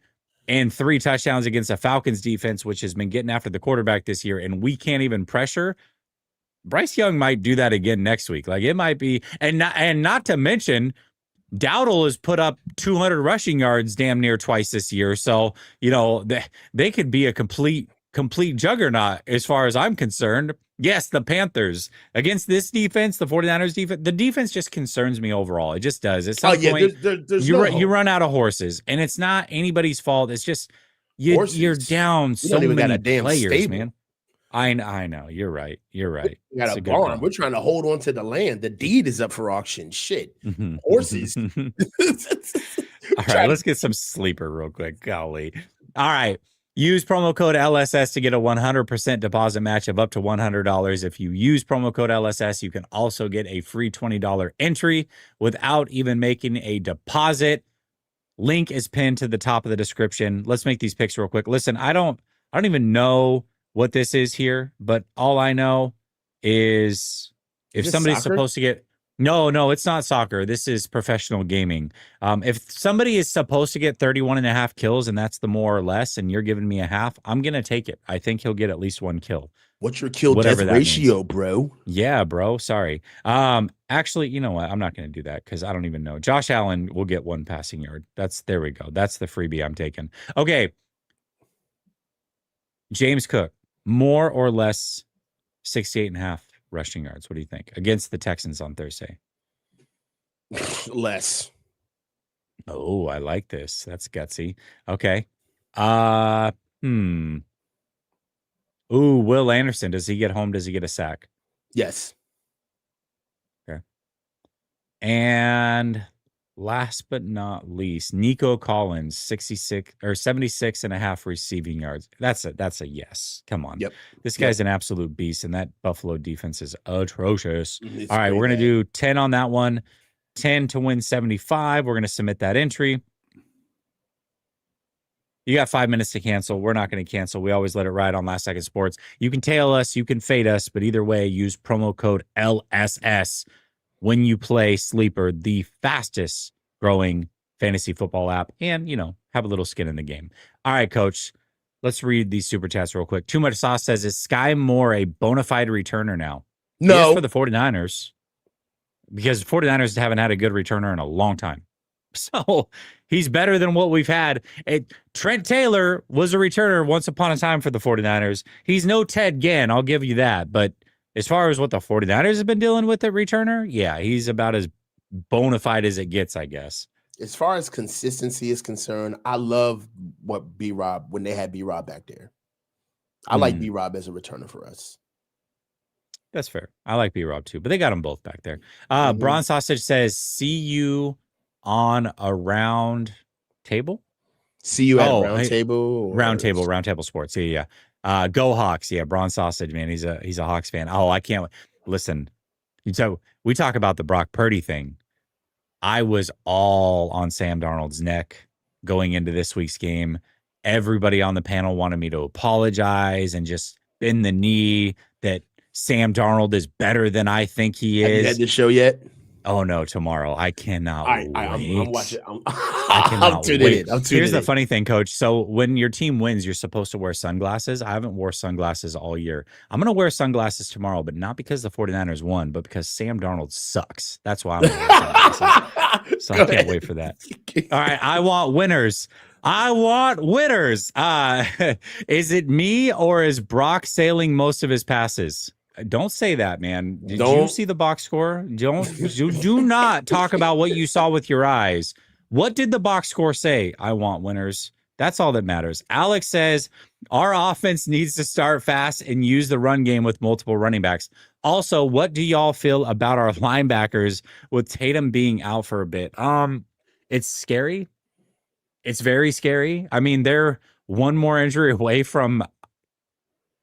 and 3 touchdowns against a Falcons defense, which has been getting after the quarterback this year, and we can't even pressure, Bryce Young might do that again next week. It might be, and not to mention, Dowdle has put up 200 rushing yards damn near twice this year. So, they could be a complete juggernaut as far as I'm concerned. Yes, the Panthers against this defense, the 49ers defense, the defense just concerns me overall. It just does. At some point, you run out of horses, and it's not anybody's fault. It's just you're down so many players, man. I know. You're right. You're right. We got It's a a good barn. call. We're trying to hold on to the land. The deed is up for auction. Shit. Mhm. Horses. All right, Trying let's get some sleeper real quick. Golly. All right. Use promo code LSS to get a 100% deposit match of up to $100. If you use promo code LSS, you can also get a free $20 entry without even making a deposit. Link is pinned to the top of the description. Let's make these picks real quick. Listen, I don't even know what this is here, but all I know is if this somebody's soccer? supposed to get no, it's not soccer. This is professional gaming. If somebody is supposed to get 31 and a half kills and that's the more or less, and you're giving me a half, I'm going to take it. I think he'll get at least one kill. What's your kill Whatever death that means. ratio, bro? Yeah, bro. Sorry. Actually, you know what? I'm not going to do that because I don't even know. Josh Allen will get one passing yard. There we go. That's the freebie I'm taking. Okay. James Cook, more or less 68 and a half rushing yards. What do you think? Against the Texans on Thursday. Less. Oh, I like this. That's gutsy. Okay. Ooh, Will Anderson. Does he get home? Does he get a sack? Yes. Okay. And last but not least, Nico Collins, 66 or 76 and a half receiving yards. That's a yes. Come on. Yep. This guy's an absolute beast, and that Buffalo defense is atrocious. It's all right, we're going to bad. do 10 on that one. 10 to win 75. We're going to submit that entry. You got 5 minutes to cancel. We're not going to cancel. We always let it ride on Last Second Sports. You can tail us, you can fade us, but either way, use promo code LSS when you play Sleeper, the fastest growing fantasy football app, and, have a little skin in the game. All right, Coach, let's read these super chats real quick. Too Much Sauce says, is Sky Moore a bona fide returner now? No. Yes, for the 49ers, because the 49ers haven't had a good returner in a long time. So he's better than what we've had. Trent Taylor was a returner once upon a time for the 49ers. He's no Ted Ginn, I'll give you that. But as far as what the 49ers have been dealing with at returner, yeah, he's about as bona fide as it gets, I guess. As far as consistency is concerned, I love what B-Rob, when they had B-Rob back there. I like B-Rob as a returner for us. That's fair. I like B-Rob too, but they got them both back there. Braun Sausage says, see you on a round table. See you at round table. Round table sports. Yeah. Go Hawks. Yeah. Braun Sausage, man. He's a Hawks fan. Oh, I can't listen. So we talk about the Brock Purdy thing. I was all on Sam Darnold's neck going into this week's game. Everybody on the panel wanted me to apologize and just bend the knee that Sam Darnold is better than I think he is. Have you had this show yet? Oh no, tomorrow. I cannot wait. I'm watching. I cannot I'm tuning wait. in. Here's the funny thing, Coach. So when your team wins, you're supposed to wear sunglasses. I haven't wore sunglasses all year. I'm going to wear sunglasses tomorrow, but not because the 49ers won, but because Sam Darnold sucks. That's why I'm going to wear sunglasses. So I can't wait for that. All right. I want winners. Is it me or is Brock sailing most of his passes? Don't say that, man. Did you see the box score? Do not talk about what you saw with your eyes. What did the box score say? I want winners. That's all that matters. Alex says our offense needs to start fast and use the run game with multiple running backs. Also, what do y'all feel about our linebackers with Tatum being out for a bit? It's scary. It's very scary. I mean, they're one more injury away from,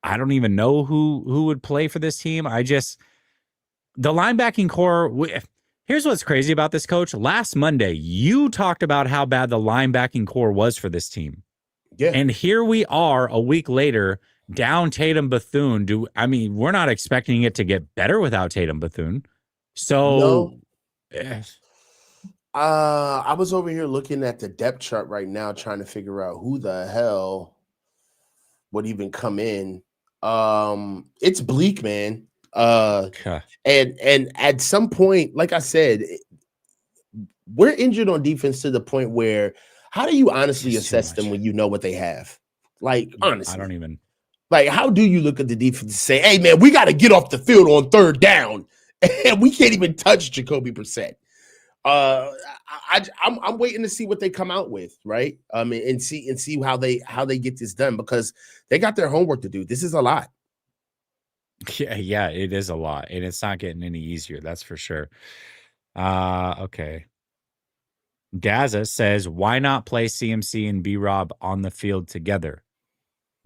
I don't even know who would play for this team. The linebacking core. Here's what's crazy about this, Coach. Last Monday, you talked about how bad the linebacking core was for this team. Yeah. And here we are a week later, down Tatum Bethune. We're not expecting it to get better without Tatum Bethune. So, no. I was over here looking at the depth chart right now, trying to figure out who the hell would even come in. It's bleak, man. And at some point, like I said, we're injured on defense to the point where how do you honestly assess them when you know what they have? Like, honestly, I don't even. Like, how do you look at the defense and say, hey, man, we got to get off the field on third down, and we can't even touch Jacoby Brissett? I'm waiting to see what they come out with, right? And see how they get this done, because they got their homework to do. This is a lot. Yeah, it is a lot, and it's not getting any easier. That's for sure. Okay. Gaza says, why not play CMC and B Rob on the field together?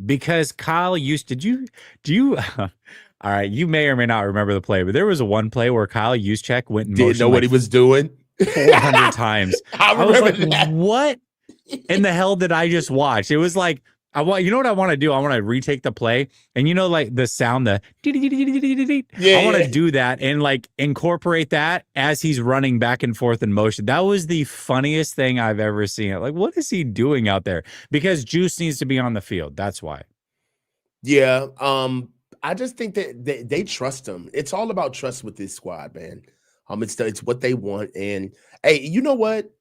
Because Kyle used to do you all right, you may or may not remember the play, but there was a one play where Kyle Juszczyk went in Didn't know motion what like he was doing. 400 times. I I was remember like, that. what in the hell did I just watch? It was like you know what I want to do? I want to retake the play, and you know, like the sound, I want to Yeah. do that and like incorporate that as he's running back and forth in motion. That was the funniest thing I've ever seen. Like, what is he doing out there? Because Juice needs to be on the field. That's why. Yeah. I just think that they trust him. It's all about trust with this squad, man. It's what they want. And hey, you know what?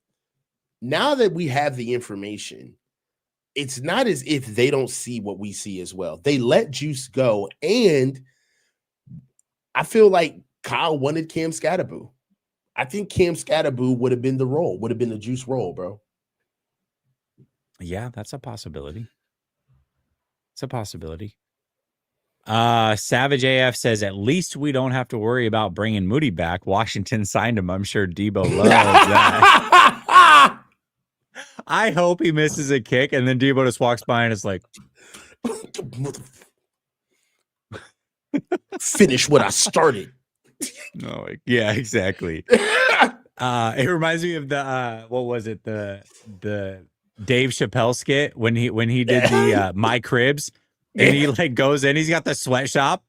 Now that we have the information, it's not as if they don't see what we see as well. They let Juice go, and I feel like Kyle wanted Cam Scatterboo. I think Cam Scatterboo would have been the Juice role, bro. Yeah, that's a possibility. It's a possibility. Savage AF says, at least we don't have to worry about bringing Moody back. Washington signed him. I'm sure Debo loves that. I hope he misses a kick and then Debo just walks by and is like, finish what I started. no, yeah, exactly. It reminds me of the what was it, the Dave Chappelle skit when he did the My Cribs, and he like goes in, he's got the sweatshop,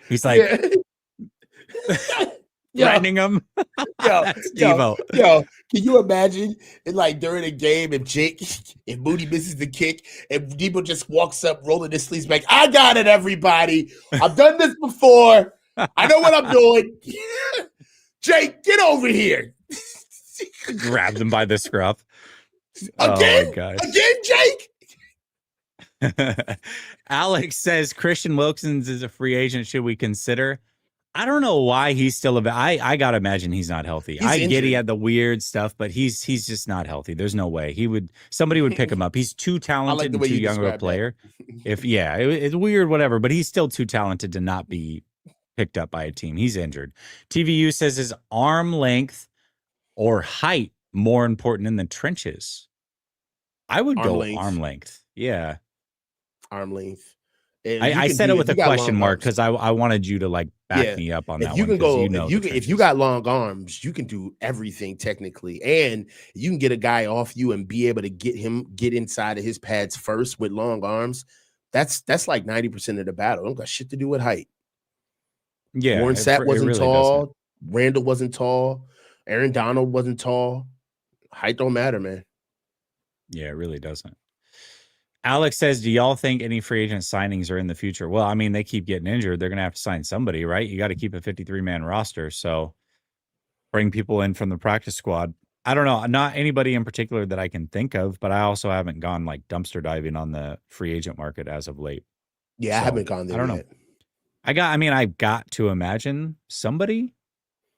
he's like threatening him. That's Devo. Yo, can you imagine it, like during a game if Moody misses the kick and Debo just walks up rolling his sleeves back? I got it, everybody. I've done this before. I know what I'm doing. Jake, get over here. Grabs him by the scruff. Again? Oh my gosh. Again, Jake? Alex says Christian Wilkins is a free agent. Should we consider? I don't know why he's still I gotta imagine he's not healthy. He's injured. Get he had the weird stuff, but he's just not healthy. There's no way somebody would pick him up. He's too talented and too young of a player. It's weird, whatever, but he's still too talented to not be picked up by a team. He's injured. TVU says, is arm length or height more important in the trenches? I would go arm length. Yeah. Arm length. I said it with a question mark because I wanted you to like back me up on that. You can go, if you got long arms, you can do everything technically, and you can get a guy off you and be able to get inside of his pads first with long arms. That's like 90% of the battle. Don't got shit to do with height. Yeah, Warren Sapp wasn't tall. Randall wasn't tall. Aaron Donald wasn't tall. Height don't matter, man. Yeah, it really doesn't. Alex says, do y'all think any free agent signings are in the future? Well, I mean, they keep getting injured. They're going to have to sign somebody, right? You got to keep a 53-man roster. So bring people in from the practice squad. I don't know. Not anybody in particular that I can think of, but I also haven't gone like dumpster diving on the free agent market as of late. Yeah, so, I haven't gone there I don't yet. know. I've got to imagine somebody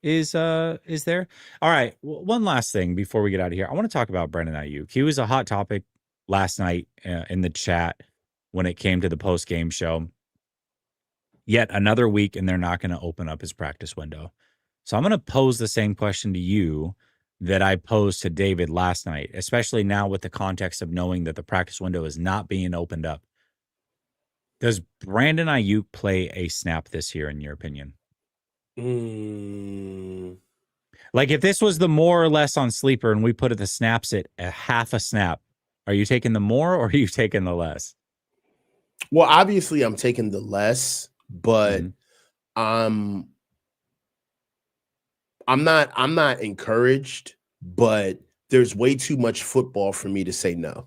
is there. All right. One last thing before we get out of here. I want to talk about Brandon Ayuk. He was a hot topic last night in the chat when it came to the post-game show. Yet another week and they're not going to open up his practice window. So I'm going to pose the same question to you that I posed to David last night, especially now with the context of knowing that the practice window is not being opened up. Does Brandon Ayuk play a snap this year, in your opinion? Like if this was the more or less on sleeper and we put the snaps at a half a snap, are you taking the more or are you taking the less? Well, obviously I'm taking the less, but I'm not encouraged, but there's way too much football for me to say no.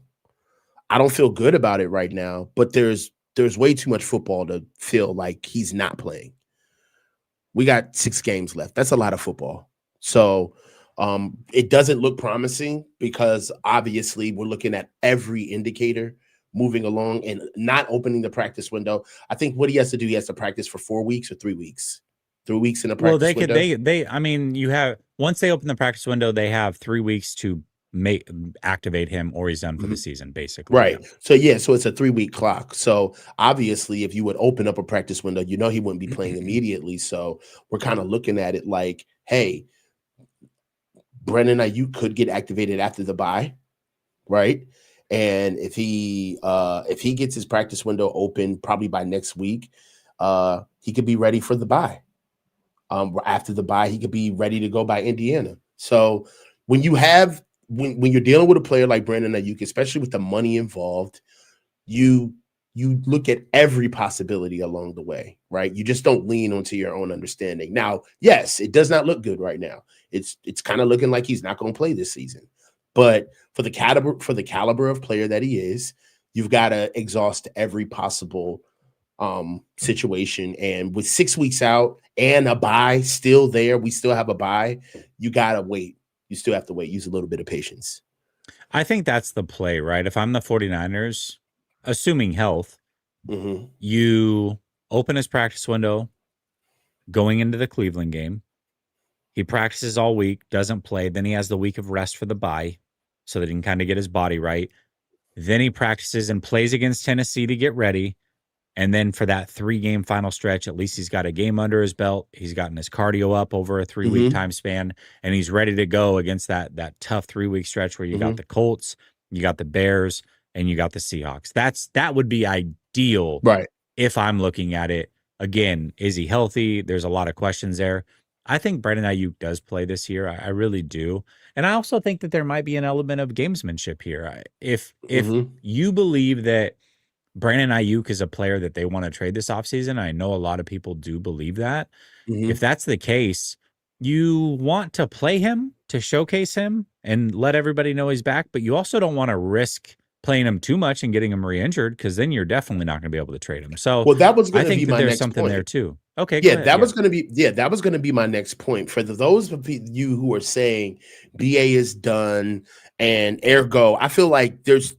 I don't feel good about it right now, but there's way too much football to feel like he's not playing. We got 6 games left. That's a lot of football. So it doesn't look promising because obviously we're looking at every indicator moving along and not opening the practice window. I think what he has to do, he has to practice for 4 weeks or 3 weeks. 3 weeks in the practice window. I mean, you have, once they open the practice window, they have 3 weeks to activate him or he's done for the season, basically. Right. Yeah. So it's a 3-week clock. So obviously, if you would open up a practice window, he wouldn't be playing immediately. So we're kind of looking at it like, hey, Brandon Ayuk could get activated after the bye, right? And if he gets his practice window open probably by next week, he could be ready for the bye. After the bye, he could be ready to go by Indiana. So when you have when you're dealing with a player like Brandon Ayuk, especially with the money involved, you look at every possibility along the way, right? You just don't lean onto your own understanding. Now, yes, it does not look good right now. It's kind of looking like he's not going to play this season. But for the caliber of player that he is, you've got to exhaust every possible situation. And with 6 weeks out and a bye still there, we still have a bye. You got to wait. You still have to wait. Use a little bit of patience. I think that's the play, right? If I'm the 49ers, assuming health, you open his practice window going into the Cleveland game. He practices all week, doesn't play. Then he has the week of rest for the bye so that he can kind of get his body right. Then he practices and plays against Tennessee to get ready. And then for that 3-game final stretch, at least he's got a game under his belt. He's gotten his cardio up over a 3-week time span, and he's ready to go against that tough 3-week stretch where you got the Colts, you got the Bears, and you got the Seahawks. That would be ideal, right? If I'm looking at it. Again, is he healthy? There's a lot of questions there. I think Brandon Ayuk does play this year. I really do. And I also think that there might be an element of gamesmanship here. If you believe that Brandon Ayuk is a player that they want to trade this offseason, I know a lot of people do believe that. If that's the case, you want to play him to showcase him and let everybody know he's back, but you also don't want to risk playing him too much and getting him re-injured, because then you're definitely not going to be able to trade him. So well, that was going I to be think that my there's next something point. there too. Okay, yeah, go ahead. that was going to be my next point. For those of you who are saying BA is done and ergo, I feel like there's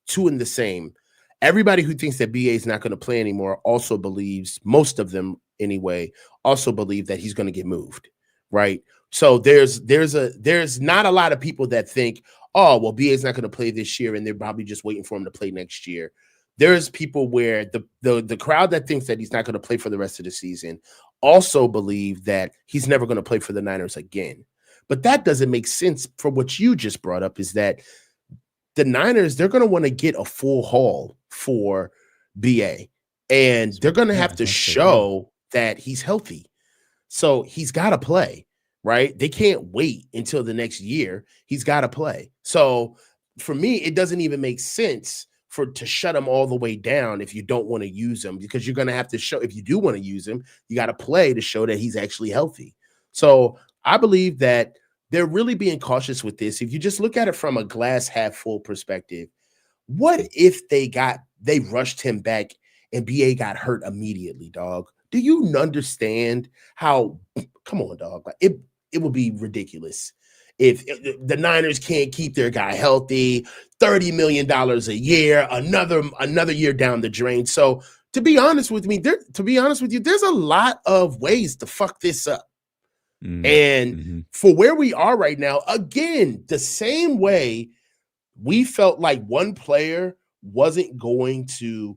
two in the same. Everybody who thinks that BA is not going to play anymore also believes, most of them anyway, also believe that he's going to get moved, right? So there's not a lot of people that think, oh, well, BA is not going to play this year, and they're probably just waiting for him to play next year. There's people where the crowd that thinks that he's not going to play for the rest of the season also believe that he's never going to play for the Niners again. But that doesn't make sense for what you just brought up, is that the Niners, they're going to want to get a full haul for BA, and they're going to have to show that he's healthy. So he's got to play, right? They can't wait until the next year. He's got to play. So for me, it doesn't even make sense to shut him all the way down if you don't want to use him, because you're going to have to show, if you do want to use him, you got to play to show that he's actually healthy. So I believe that they're really being cautious with this. If you just look at it from a glass half full perspective, what if they rushed him back and BA got hurt immediately, dog? Do you understand how, come on, dog, it would be ridiculous if the Niners can't keep their guy healthy, $30 million a year, another year down the drain. So to be honest with you, there's a lot of ways to fuck this up. And for where we are right now, again, the same way we felt like one player wasn't going to,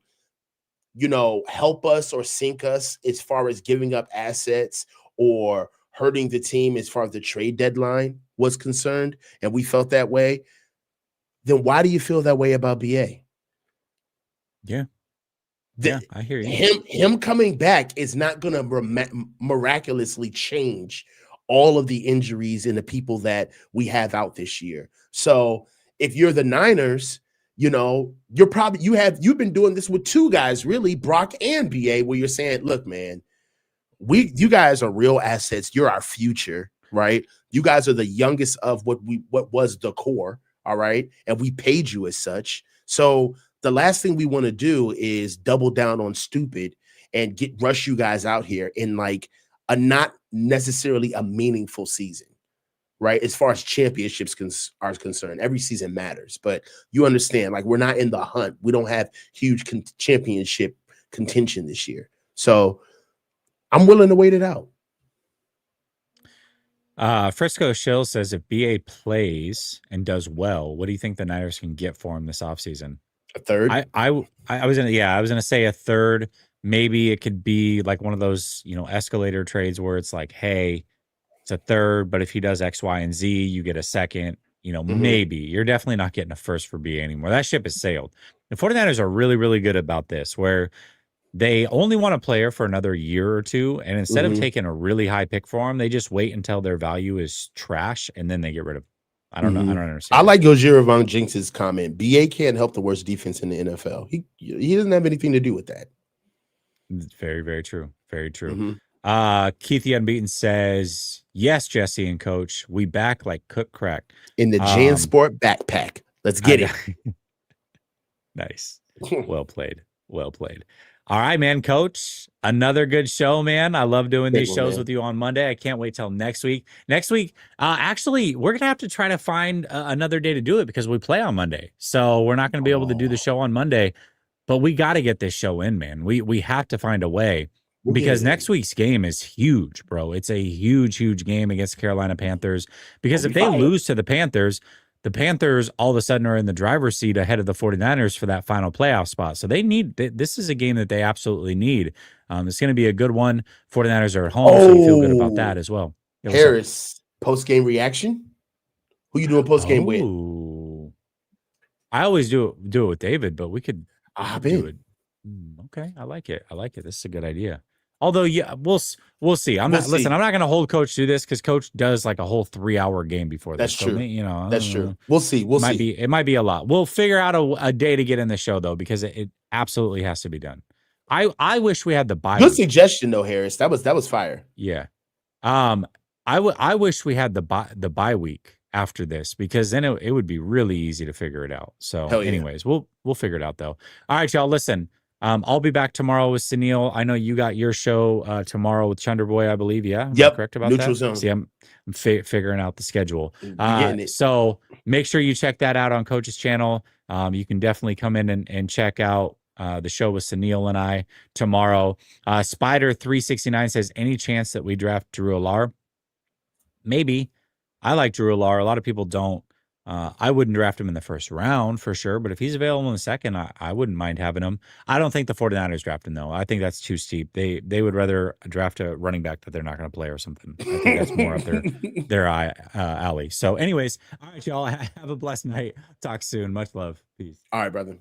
help us or sink us as far as giving up assets or hurting the team as far as the trade deadline was concerned, and we felt that way, then why do you feel that way about BA? Yeah. I hear you. Him coming back is not going to miraculously change all of the injuries and the people that we have out this year. So if you're the Niners, you've been doing this with two guys, really, Brock and BA, where you're saying, look, man, you guys are real assets. You're our future, right? You guys are the youngest of what was the core, all right? And we paid you as such. So the last thing we want to do is double down on stupid and rush you guys out here in like a not necessarily a meaningful season, right? As far as championships are concerned, every season matters, but you understand, like, we're not in the hunt. We don't have huge championship contention this year. So I'm willing to wait it out. Frisco Shill says if BA plays and does well, what do you think the Niners can get for him this offseason? A third. I was gonna say a third. Maybe it could be like one of those, escalator trades where it's like, hey, it's a third, but if he does X, Y, and Z, you get a second. Maybe you're definitely not getting a first for BA anymore. That ship has sailed. The 49ers are really, really good about this, where they only want a player for another year or two. And instead of taking a really high pick for him, they just wait until their value is trash and then they get rid of. I don't know. I don't understand. I like Gojira Von Jinx's comment. BA can't help the worst defense in the NFL. He doesn't have anything to do with that. Very, very true. Very true. Keith the Unbeaten says, yes, Jesse and Coach, we back like cook crack. In the JanSport backpack. Let's get it. Nice. Well played. Well played. All right, man, Coach. Another good show, man. I love doing these shows with you on Monday. I can't wait till next week. Next week, actually, we're gonna have to try to find another day to do it because we play on Monday. So we're not gonna be able to do the show on Monday, but we got to get this show in, man. We have to find a way because next week's game is huge, bro. It's a huge, huge game against the Carolina Panthers. Because if they lose to the Panthers all of a sudden are in the driver's seat ahead of the 49ers for that final playoff spot. So this is a game that they absolutely need. It's going to be a good one. 49ers are at home, so you feel good about that as well. Yeah, Harris, post-game reaction? Who you doing post-game with? I always do it with David, but we could do it. Okay, I like it. This is a good idea. Although, yeah, we'll see. I'm not going to hold Coach to this because Coach does like a whole 3-hour game before this. That's true. So, that's true. We'll see. It might be a lot. We'll figure out a day to get in the show though, because it absolutely has to be done. I wish we had the bye. Good suggestion though, Harris. That was fire. Yeah. I wish we had the bye week after this because then it would be really easy to figure it out. So, anyways, we'll figure it out though. All right, y'all. Listen. I'll be back tomorrow with Sunil. I know you got your show tomorrow with Chunder Boy, I believe. Yeah. Am I correct about Neutral that? Zone. See, I'm figuring out the schedule. So make sure you check that out on Coach's channel. You can definitely come in and check out the show with Sunil and I tomorrow. Spider369 says, any chance that we draft Drew Alar? Maybe. I like Drew Alar. A lot of people don't. I wouldn't draft him in the first round for sure, but if he's available in the second, I wouldn't mind having him. I don't think the 49ers draft him, though. I think that's too steep. They would rather draft a running back that they're not going to play or something. I think that's more up their alley. So anyways, all right, y'all. Have a blessed night. Talk soon. Much love. Peace. All right, brother.